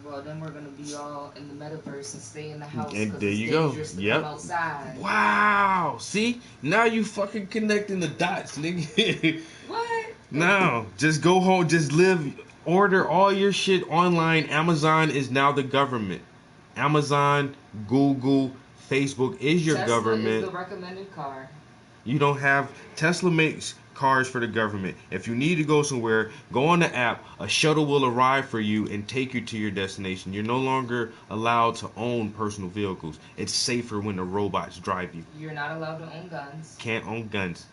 Well, then we're gonna be all in the metaverse and stay in the house And because there it's you go. dangerous to Yep. come outside. Wow. See? Now you fucking connecting the dots, nigga. What? No, just go home, just live, order all your shit online. Amazon is now the government. Amazon, Google, Facebook is your Tesla government. is the recommended car. You don't have Tesla makes cars for the government. If you need to go somewhere, go on the app. A shuttle will arrive for you and take you to your destination. You're no longer allowed to own personal vehicles. It's safer when the robots drive you. You're not allowed to own guns. Can't own guns.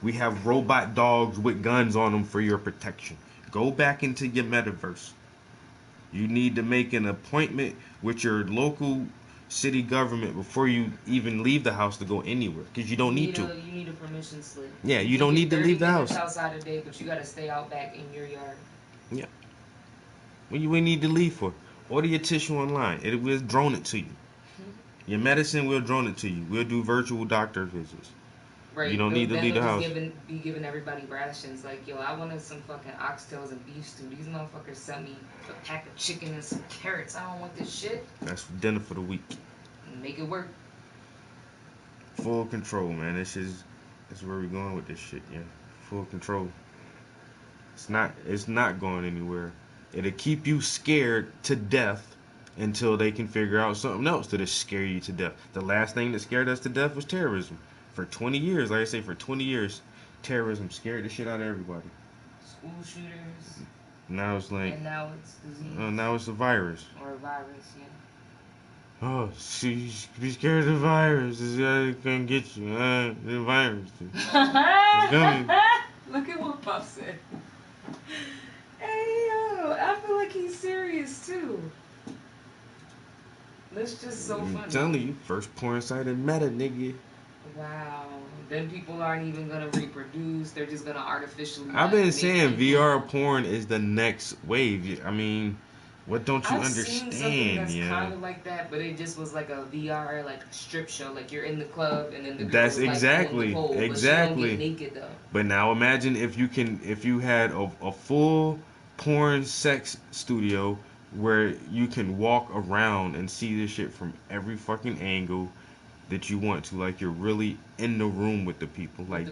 We have robot dogs with guns on them for your protection. Go back into your metaverse. You need to make an appointment with your local city government before you even leave the house to go anywhere, because you don't need to. You need a permission slip. Yeah, you don't need to leave the house. Outside a day, but you gotta stay out back in your yard. Yeah. What you need to leave for? Order your tissue online. It will drone it to you. Your medicine will drone it to you. We'll do virtual doctor visits. Right. You don't need to leave the house. Be giving everybody rations. Like, yo, I wanted some fucking oxtails and beef stew. These motherfuckers sent me a pack of chicken and some carrots. I don't want this shit. That's dinner for the week. Make it work. Full control, man. That's where we're going with this shit, yeah. Full control. It's not going anywhere. It'll keep you scared to death until they can figure out something else that'll scare you to death. The last thing that scared us to death was terrorism. For 20 years, like I say, for 20 years, terrorism scared the shit out of everybody. School shooters. Now it's like... And now it's disease. Now it's a virus. Or a virus, yeah. Oh, she's be scared of the virus. It's gonna get you. The virus. It's coming. Look at what Puff said. Hey, yo, I feel like he's serious, too. That's just so funny. I'm telling you, first porn site in Meta, nigga. Wow. Then people aren't even gonna reproduce. They're just gonna artificially... I've been saying VR porn is the next wave. I mean... What don't you understand? I've seen something that's kind of like that, but it just was like a VR like strip show. Like you're in the club and then the girl that's like exactly pole, exactly. But she don't get naked though. But now imagine if you had a full porn sex studio where you can walk around and see this shit from every fucking angle that you want to. Like you're really in the room with the people. Like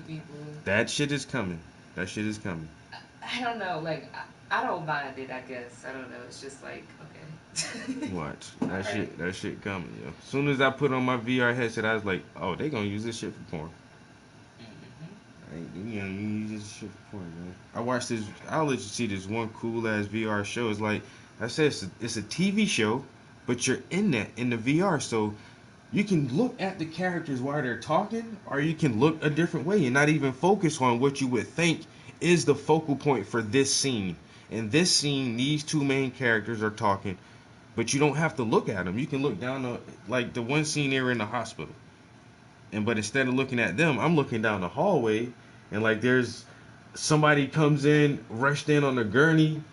that shit is coming. That shit is coming. I don't know. Like. I don't mind it, I guess. I don't know. It's just like, okay. Watch. That shit coming, yo. As soon as I put on my VR headset, I was like, oh, they gonna use this shit for porn. You use this shit for porn, man. I watched this, I'll let you see this one cool ass VR show. It's like, I said, it's a TV show, but you're in the VR, so you can look at the characters while they're talking, or you can look a different way and not even focus on what you would think is the focal point for this scene. In this scene, these two main characters are talking, but you don't have to look at them. You can look down like the one scene they were in the hospital. But instead of looking at them, I'm looking down the hallway, and like there's somebody comes in, rushed in on a gurney,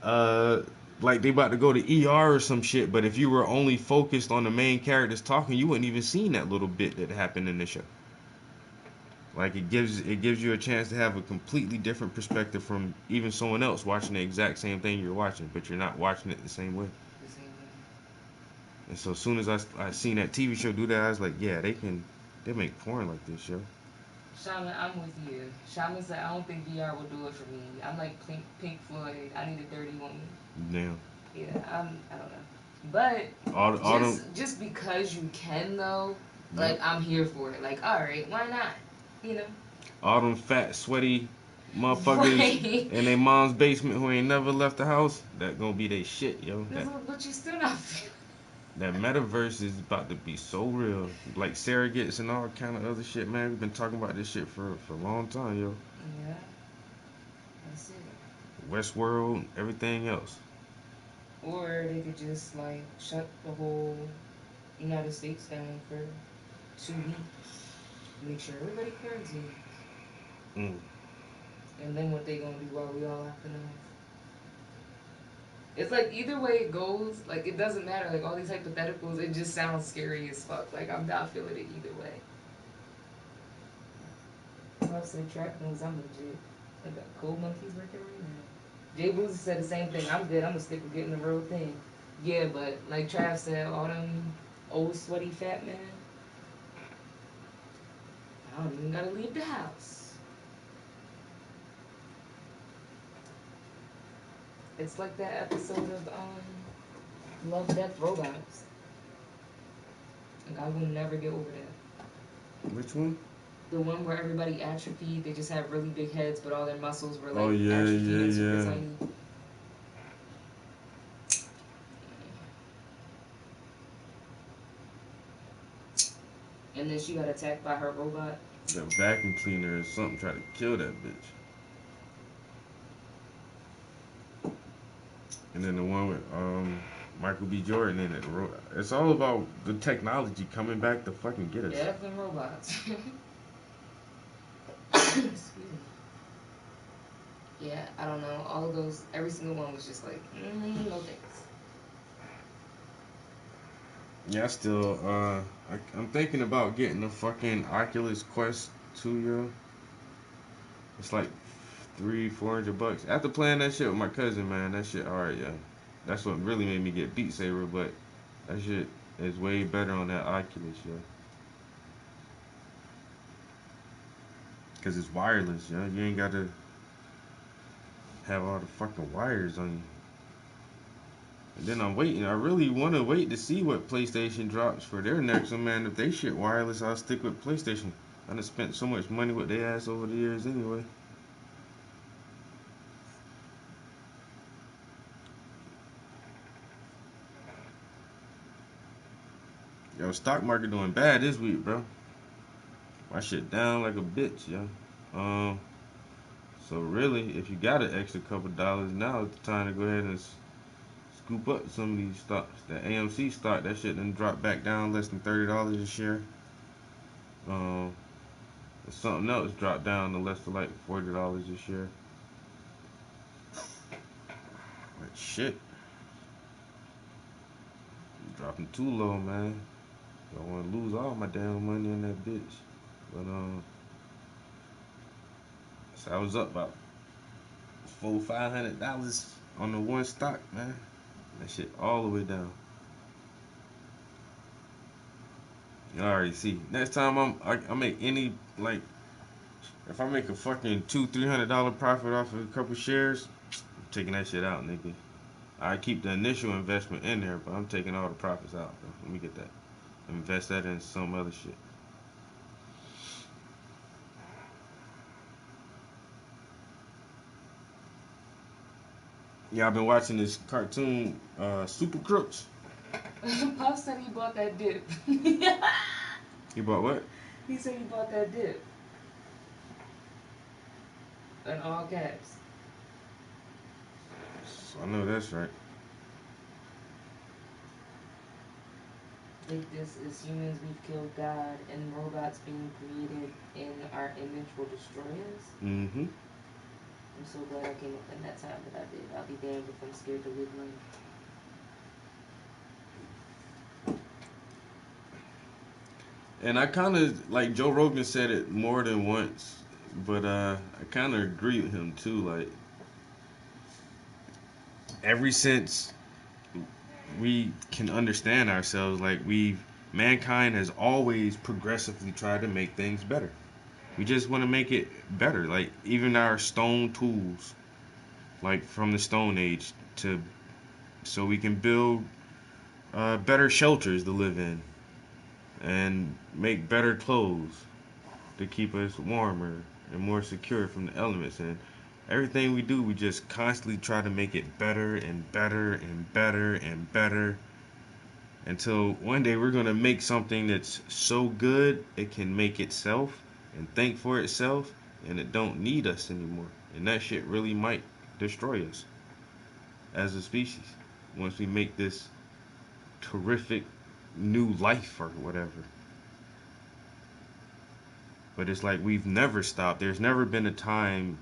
like they about to go to ER or some shit. But if you were only focused on the main characters talking, you wouldn't even seen that little bit that happened in the show. Like it gives you a chance to have a completely different perspective from even someone else watching the exact same thing you're watching, but you're not watching it the same way. And so as soon as I seen that TV show do that, I was like, yeah, they make porn like this, yo. Shaman, I'm with you. Shaman said, I don't think VR will do it for me. I'm like Pink Floyd. I need a dirty woman. Damn. Yeah, I don't know. But just because you can though, like I'm here for it. Like, all right, why not? You know, all them fat, sweaty motherfuckers in their mom's basement who ain't never left the house, that gonna be they shit, yo. But you still not feel. That metaverse is about to be so real. Like surrogates and all kind of other shit, man. We've been talking about this shit for a long time, yo. Yeah. That's it. Westworld, everything else. Or they could just like shut the whole United States down for 2 weeks. Make sure everybody quarantines. And then what they gonna do while we all locking off? It's like either way it goes, like it doesn't matter. Like all these hypotheticals, it just sounds scary as fuck. Like I'm not feeling it either way. about to say trap moves, I'm legit. I got cold monkeys working right now. Jay Boozy said the same thing. I'm good. I'm gonna stick with getting the real thing. Yeah, but like Trav said, all them old sweaty fat men, I don't even gotta leave the house. It's like that episode of Love, Death, Robots. Like I will never get over that. Which one? The one where everybody atrophied, they just had really big heads, but all their muscles were like Oh, yeah, atrophied yeah, and super yeah. tiny. And then she got attacked by her robot. The vacuum cleaner or something tried to kill that bitch. And then the one with Michael B. Jordan in it. It's all about the technology coming back to fucking get us. Death and robots. Excuse me. Yeah, I don't know. All of those, every single one was just like, no thanks. Yeah, I still, I'm thinking about getting the fucking Oculus Quest 2, yo. It's like $300-400. After playing that shit with my cousin, man, that shit alright, yeah. That's what really made me get Beat Saber, but that shit is way better on that Oculus, yo. Cause it's wireless, yo. You ain't gotta have all the fucking wires on you. And then I'm waiting. I really want to wait to see what PlayStation drops for their next one, man. If they shit wireless, I'll stick with PlayStation. I done spent so much money with their ass over the years anyway. Yo, stock market doing bad this week, bro. My shit down like a bitch, yo. So really, if you got an extra couple dollars, now it's the time to go ahead and scoop up some of these stocks. The AMC stock, that shit done dropped back down less than $30 a share. Something else dropped down to less than like $40 a share. But shit, I'm dropping too low, man. Don't want to lose all my damn money in that bitch. But so I was up about $400-500 on the one stock, man. That shit all the way down. You already see. Next time I make any, like, if I make a fucking $200-300 profit off of a couple shares, I'm taking that shit out, nigga. I keep the initial investment in there, but I'm taking all the profits out, bro. Let me get that. Invest that in some other shit. Yeah, I've been watching this cartoon, Super Crooks. Puff said he bought that dip. You bought what? He said he bought that dip. In all caps. I know that's right. Like this, as humans, we've killed God, and robots being created in our image will destroy us. Mm-hmm. I'm so glad I came up in that time that I did. I'll be damned if I'm scared to live life. And I kind of, like Joe Rogan said it more than once, but I kind of agree with him too. Like, ever since we can understand ourselves, like mankind has always progressively tried to make things better. We just want to make it better. Like, even our stone tools, like from the Stone Age, so we can build better shelters to live in and make better clothes to keep us warmer and more secure from the elements. And everything we do, we just constantly try to make it better and better and better and better, until one day we're going to make something that's so good it can make itself and think for itself, and it don't need us anymore. And that shit really might destroy us as a species once we make this terrific new life or whatever. But it's like we've never stopped. There's never been a time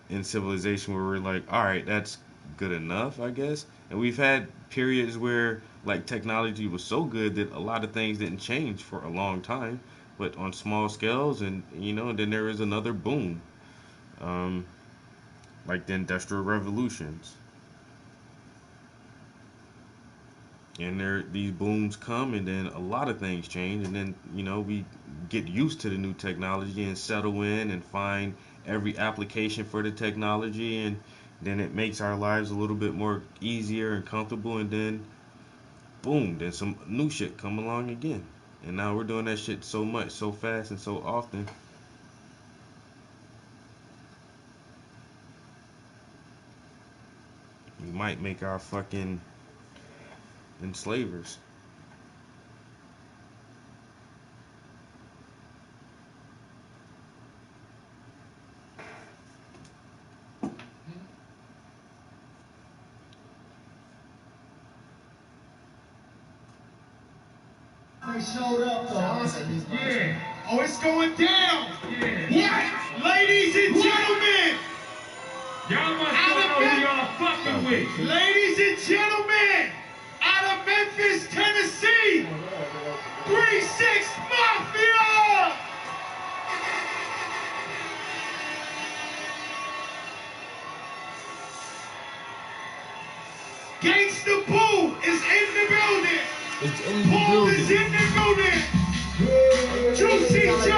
in civilization where we're like, all right, that's good enough, I guess. And we've had periods where like technology was so good that a lot of things didn't change for a long time. but on small scales, and then there is another boom, like the Industrial Revolutions. And these booms come, and then a lot of things change, and then we get used to the new technology and settle in and find every application for the technology, and then it makes our lives a little bit more easier and comfortable, and then boom, then some new shit come along again, and now we're doing that shit so much, so fast, and so often. We might make our fucking enslavers. They showed up though. Yeah. Oh, it's going down. Yeah. What? Ladies and gentlemen. Y'all must know who y'all fucking with. Ladies and gentlemen, out of Memphis, Tennessee, 3-6 Mafia. Gangsta Boo is in the building. It's in the Paul building. is in the building. Juicy J.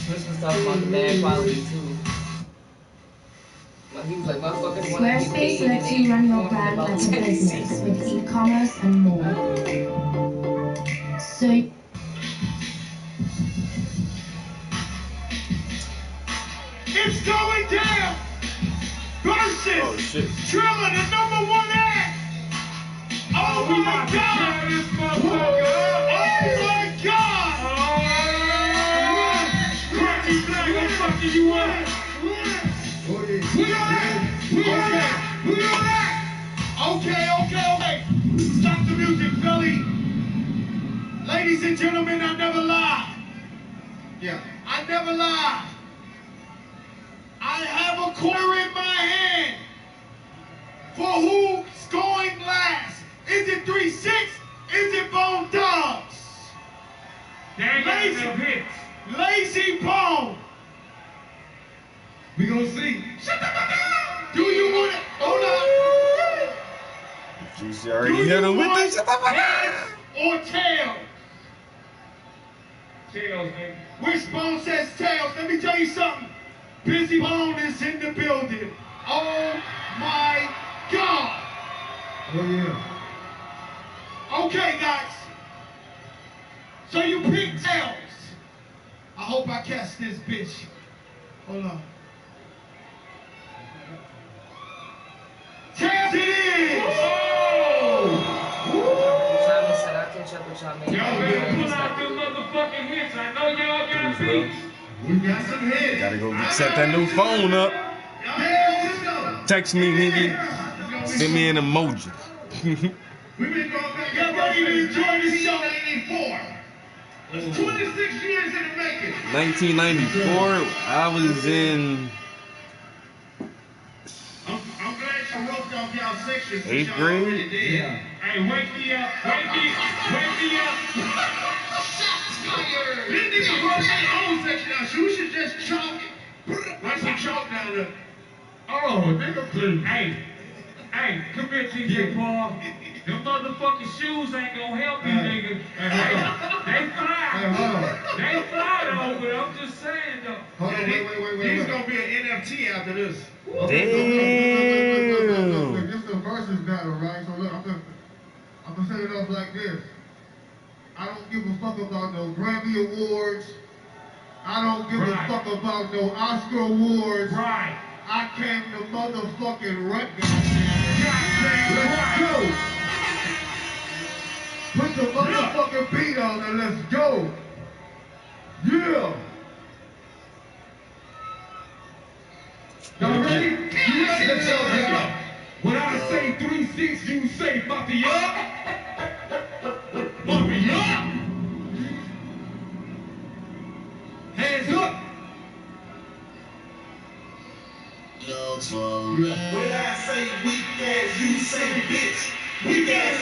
Chris was talking about the bad quality too. He was like, motherfuckers want to get Squarespace paid. lets you run your brand like a business with e-commerce and more. So It's going down. Versus Oh shit. Triller, the #1 act. Oh my God. Oh my God. Cracky Black, I'm fucking you up. We on that. Okay. Stop the music, Billy. Ladies and gentlemen, I never lie. Yeah. I never lie. I have a quarter in my hand for who's going last. Is it 3-6? Is it Bone Dogs? Lazy Bone. We gonna see. Shut the fuck up. Do you want it? Hold up. Juicy already hit him with this. Heads or tails? Tails, nigga. Which Bone says tails? Let me tell you something. Busy Bone is in the building. Oh my God. Oh yeah. Okay, guys. So you pick tails. I hope I catch this bitch. Hold on. Tails it is. Travis said I'll catch up with y'all, man. Y'all better pull out them motherfucking hits. I know y'all got beats. We got some hits. Gotta go set that new phone up. Text me, nigga. Send me an emoji. We've been going back. Y'all ready to enjoy this show? 1984. It's 26 years in the making. 1994, I was in I'm glad you roped off y'all section. 8th grade. Yeah. Hey, wake me up. Wake me up. This nigga broke their own section out. So you should just chalk it. Write some chalk down there. Oh, nigga, please. Hey, come here, TJ Paul. Them motherfucking shoes ain't gonna help you, nigga. They fly. They fly though, but I'm just saying though. Hold on, wait. He's gonna be an NFT after this. Damn. Look, this is the versus battle, right? So look, I'm gonna set it up like this. I don't give a fuck about no Grammy Awards. I don't give a fuck about no Oscar Awards. Right. I came to motherfucking rap. Let's go. Put the motherfucking beat on and let's go. Yeah. Y'all ready? You ready? Let's go. When I say 3-6, you say Mafia. Mafia. Hands up. When I say weak ass, you say bitch. Weak ass,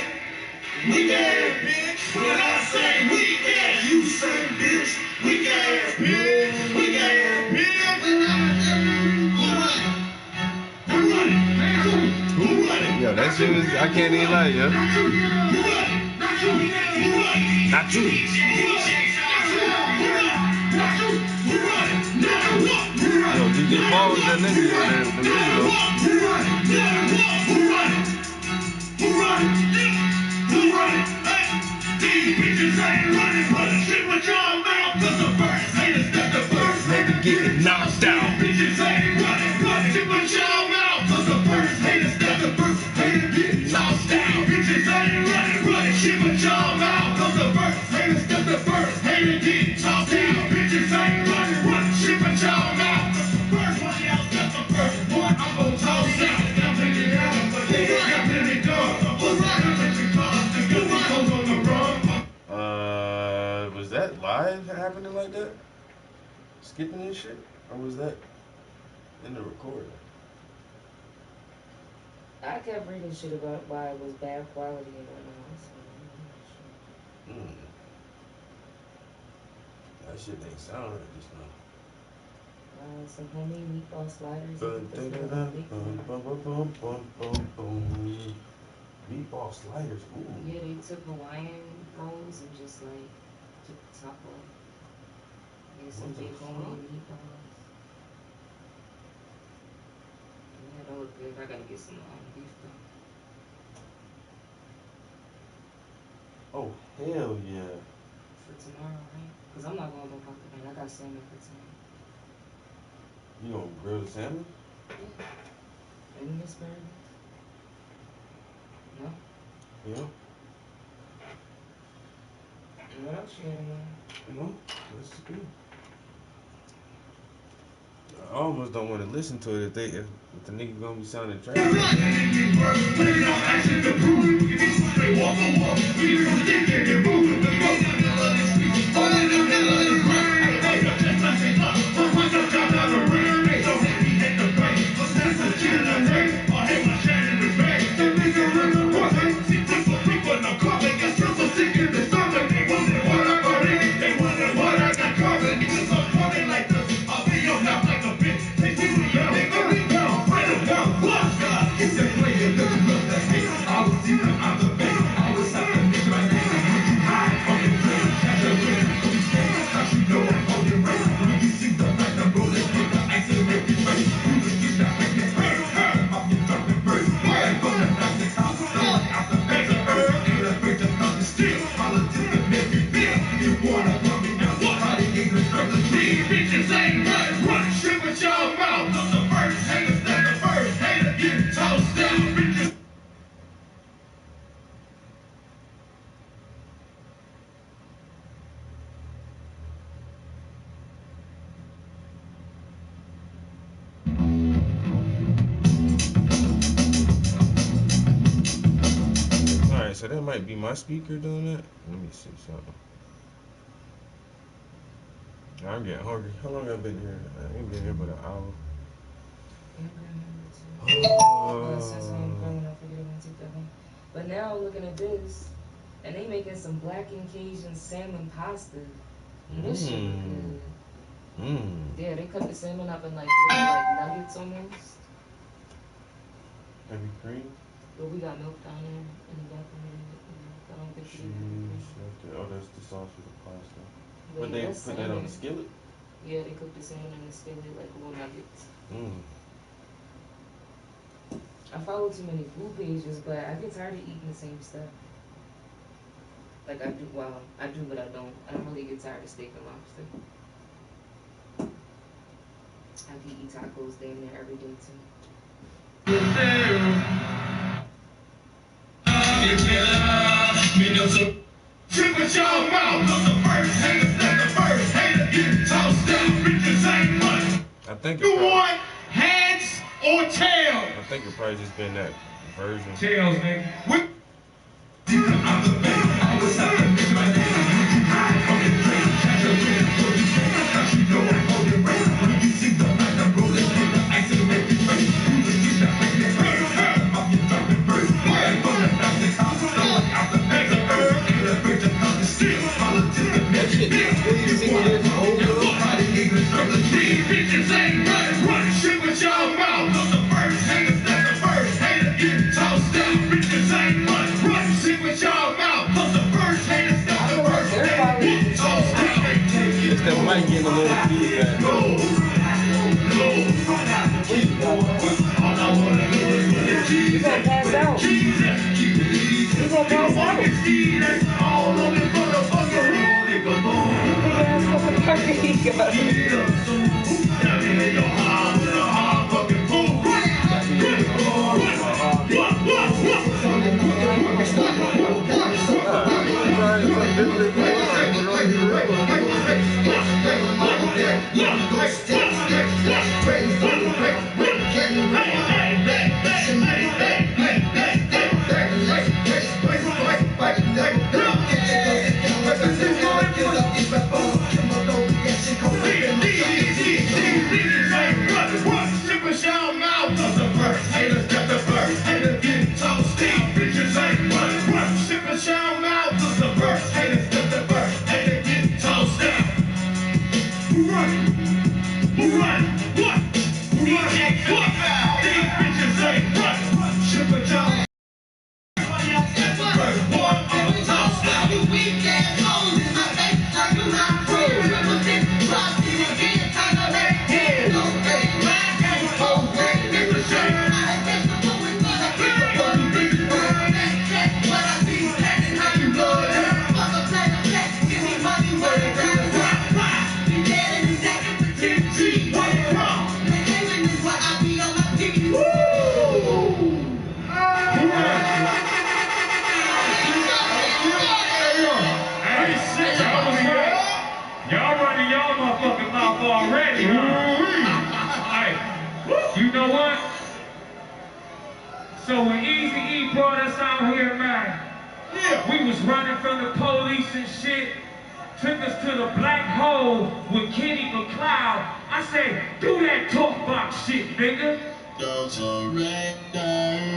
bitch. When I say weak ass, you say bitch. Weak ass bitch. Weak ass bitch. Who run it? Who run it? Yo, that shit was, I can't even lie, yo. Not you. Who run it? Not you. Who run it? Not you. Yo, DJ Paul was that nigga, yo, the video. These bitches ain't running, but shit with y'all mouth, 'cause the first haters got the first Nigga getting knocked out. bitches ain't running, but shit with y'all mouth, 'cause the first haters got the first haters getting knocked out. Bitches ain't running, shit with y'all mouth, 'cause the first haters got the first haters getting tossed out. Bitches ain't running, shit with y'all mouth, 'cause the first one else got the first one I'm gonna toss out. Now take it out, but they got plenty guns. What's that? Was that live happening like that? Skipping this shit? Or was that in the recording? I kept reading shit about why it was bad quality and whatnot. So That shit ain't sound right just now. some homemade meatball sliders. Meatball sliders, ooh. Yeah, they took Hawaiian rolls and just like took the top off. Yeah, some big homemade meatballs. Yeah, that look good. I gotta get some beef though. Oh, hell yeah. For tomorrow, right? Cause I'm not going to Papa Man. I got salmon for tonight. You gonna grill the salmon? Yeah. And Miss Bird? No? Yeah. And what else you got in there? No, that's good. I almost don't want to listen to it if the nigga gonna be sounding trash. So that might be my speaker doing that. Let me see something. I'm getting hungry. How long have I been here? I ain't been here but an hour. But now looking at this, and they making some black and Cajun salmon pasta. And this shit look good. Yeah, they cut the salmon up in like nuggets almost. Heavy cream. But we got milk down there in the bathroom. I don't think cheese. Oh, that's the sauce for the pasta. But yeah, they put that on the skillet? Yeah, they cook the salmon in the skillet like little nuggets. I follow too many food pages, but I get tired of eating the same stuff. Like I do, well, I do, but I don't. I don't really get tired of steak and lobster. I can eat tacos damn near every day too. Shit with y'all mouth, 'cause the first haters, that's the first hater getting tossed out. Bitches ain't money. I think you want heads or tails? I think it probably just been that version. Tails, nigga. that mic getting a little feedback. You gonna pass out. You gonna pass out. Big ass fucking party he got. Y'all running y'all motherfucking mouth already, huh? Hey, you know what? So when Eazy-E brought us out here, man, we was running from the police and shit, took us to the black hole with Kenny McLeod. I said, do that talk box shit, nigga. Don't surrender.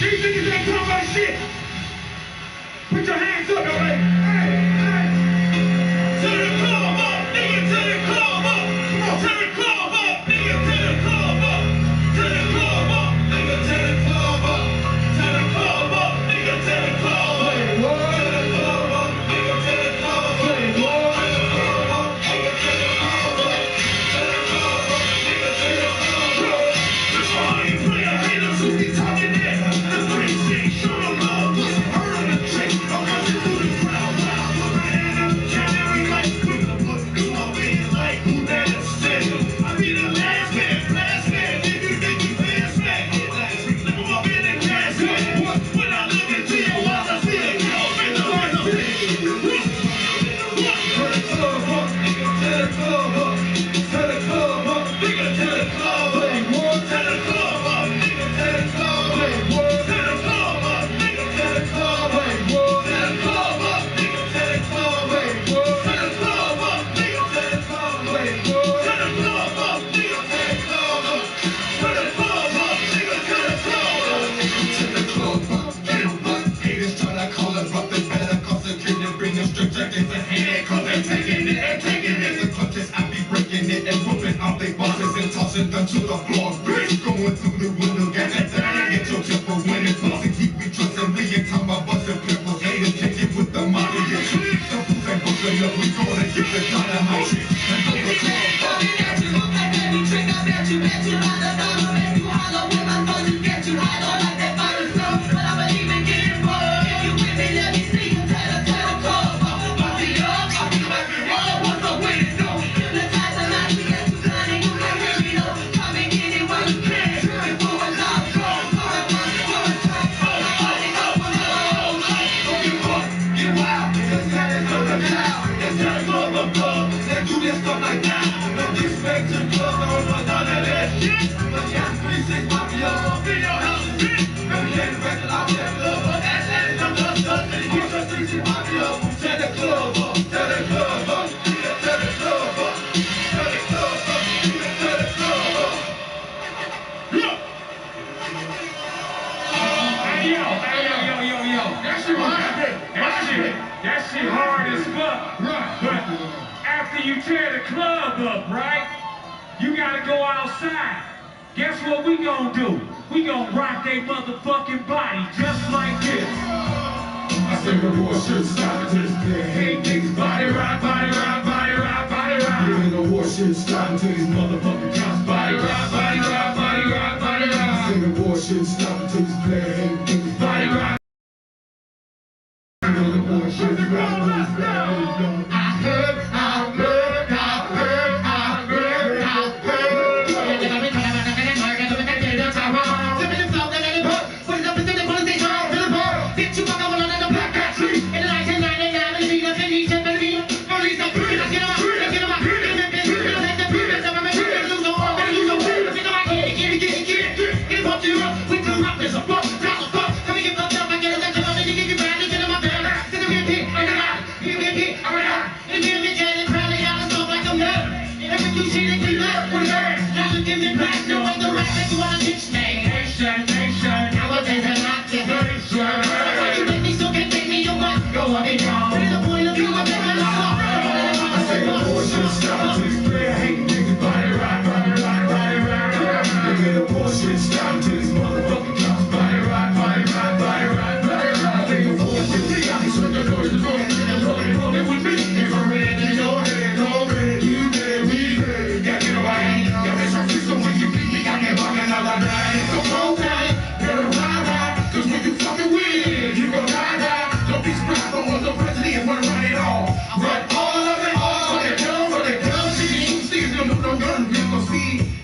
These niggas ain't talking about shit. Put your hands up, hey, hey. Turn the club up, nigga, turn the club up. Come on, turn the club up, nigga, turn the club up. Turn the club up, nigga, turn the club up. Turn the club up, nigga, turn the club up. Turn the club up, nigga, turn the club up. Turn the club up, nigga, turn the club up. Turn the club up, nigga, turn the club up. Just for all you player haters who be talking that. The 3-6, show them love, what's heard on the trick. I'm rushing through the crowd, wow. Put my hand up, count every light. Quick to put through my veins like who that is still. I be the last man, if you think you fast man. Look them up in the casket. When I look into your eyes, I see a girl in the light of it. Turn the club up, nigga, turn the club up. Turn the club up, nigga, turn the club up. Turn the club up, nigga, turn the club up. Turn the club up, nigga, turn the club up. Turn the club up, nigga, turn the club up. Turn the club up, nigga, turn the club up. Turn the club up, nigga, turn the club up. Turn the club up, nigga, turn the club up. Turn the club up, get 'em up. Haters tryna call us up, they better concentrate and bring them strict jackets in hand. Cause they're taking it and taking it. The clutches, I be breaking it and whooping out they bosses and tossing them to the floor. Bitch, going through the window, got that down. Get your temper when it's lost and keep me trusting me and time I bustin' pimples. Haters kick it with the money. The fools ain't bustin' up, we gonna get the dynamite. And go the club up. That shit hard as fuck. But after you tear the club up, right? You gotta go outside. Guess what we gonna do? We gonna rock they motherfucking body just like this. I say the war should stop until this player hate niggas. Body rock, body rock, body rock, body rock. Yeah, the war should stop until these motherfucking cops. Body rock, body rock, body rock, body rock. I say the war should stop until these player hate niggas. Body rock. The war should stop until these player hate niggas. I heard.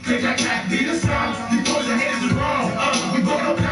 Take that cat, be the stop. You pose your hands around. We going up.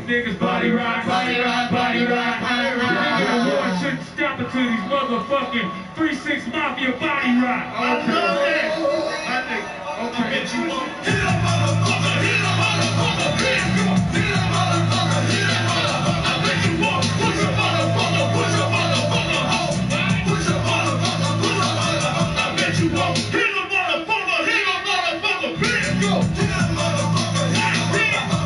niggas body rock, body rock, body rock, body rock. Nigga, the war shouldn't stop until these motherfucking 3-6 Mafia body rock. I know that. I think, okay. Hit a motherfucker, hit a motherfucker, bitch. Hit a motherfucker, hit a motherfucker. I bet you won't push a motherfucker, push a motherfucker, hoe. Push a motherfucker, push a motherfucker. I bet you won't hit a motherfucker, bitch. Hit a motherfucker, hit a motherfucker.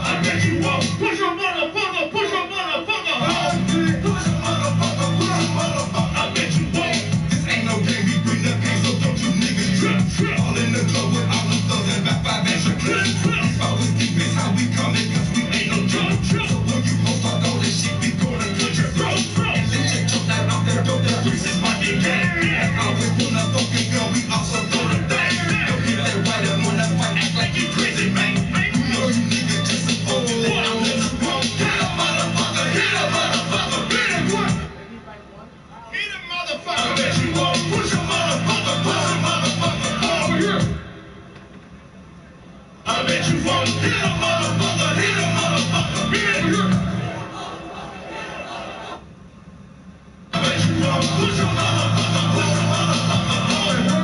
I bet you won't push a motherfucker, push a motherfucker, hoe. Push a motherfucker, push a motherfucker. I bet you won't. This ain't no game, we bring the pain, so don't you niggas trip. All in the club with all them thugs and about 5 extra clips. These always deep is how we coming, cause we ain't no joke. So when you host all this shit, we gonna cut your throat. And let your choke that off their dope, the grease is my dick. Always pull a fucking gun, we also throw the thing. Don't get that right up when I fight, act like you crazy, man. You know you niggas just supposed to let I'm in the wrong. Hit a motherfucker, bitch. Hit a motherfucker, I bet you won't push a motherfucker, over here. I bet you won't hit a motherfucker, bitch. I bet you won't push a motherfucker, over here.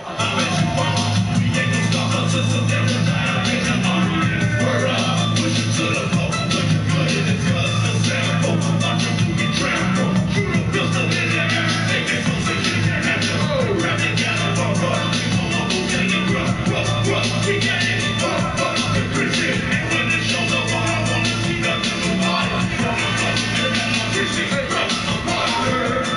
I bet you won't. We ain't no stalker to some damn desire. Bitch, I'm on it. Word up, push it to the floor. Put your foot in the club, so sample. Watch them do get trampled. Shoot a pistol in the air. Take it from 6 years and have to grab the gather for rough. We won't move, take it rough. We got it, the Christian. And when it shows up, all I wanna see nothing but fire. Christian,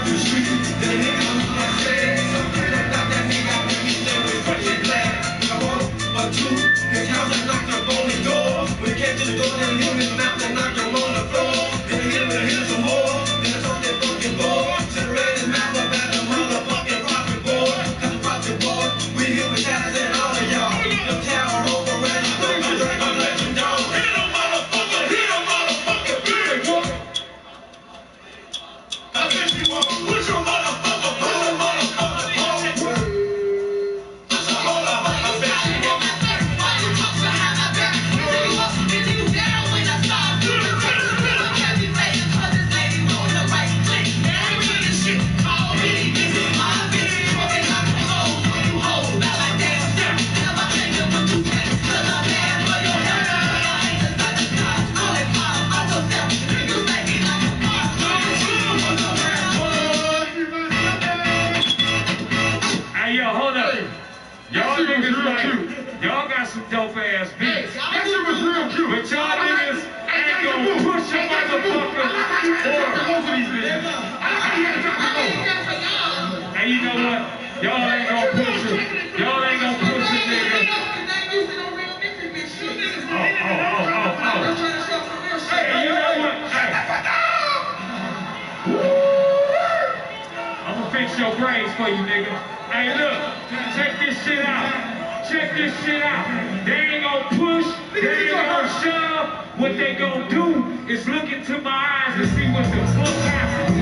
the street, the nigga who I said. Something about that nigga when we stay with Christian black. I want a 2, his house and knocked up on the door. We came to the door and him his mouth and knocked him on the floor. Then hit him and hit some more. Then I told that fucking boy to ran his mouth up at the motherfucking profit board. Cause the profit board, we here with shots and all of y'all. The tower over around you, I'm letting down. Hit a motherfucker, bitch. I bet you won't push a motherfucker, push a motherfucker, push a motherfucker, I bet you won't. Hey, yo, hold up. Y'all niggas like, y'all got some dope ass beats. That shit was real cute. But y'all niggas ain't gonna push a motherfucker or. Hey, you know what? Y'all ain't gonna push it. Y'all ain't gonna push it, nigga. Hey, you know what? Hey. I'ma fix your brains for you, nigga. Hey, look, check this shit out. Check this shit out. They ain't gonna push, they ain't gonna shove. What they gonna do is look into my eyes and see what the fuck happens.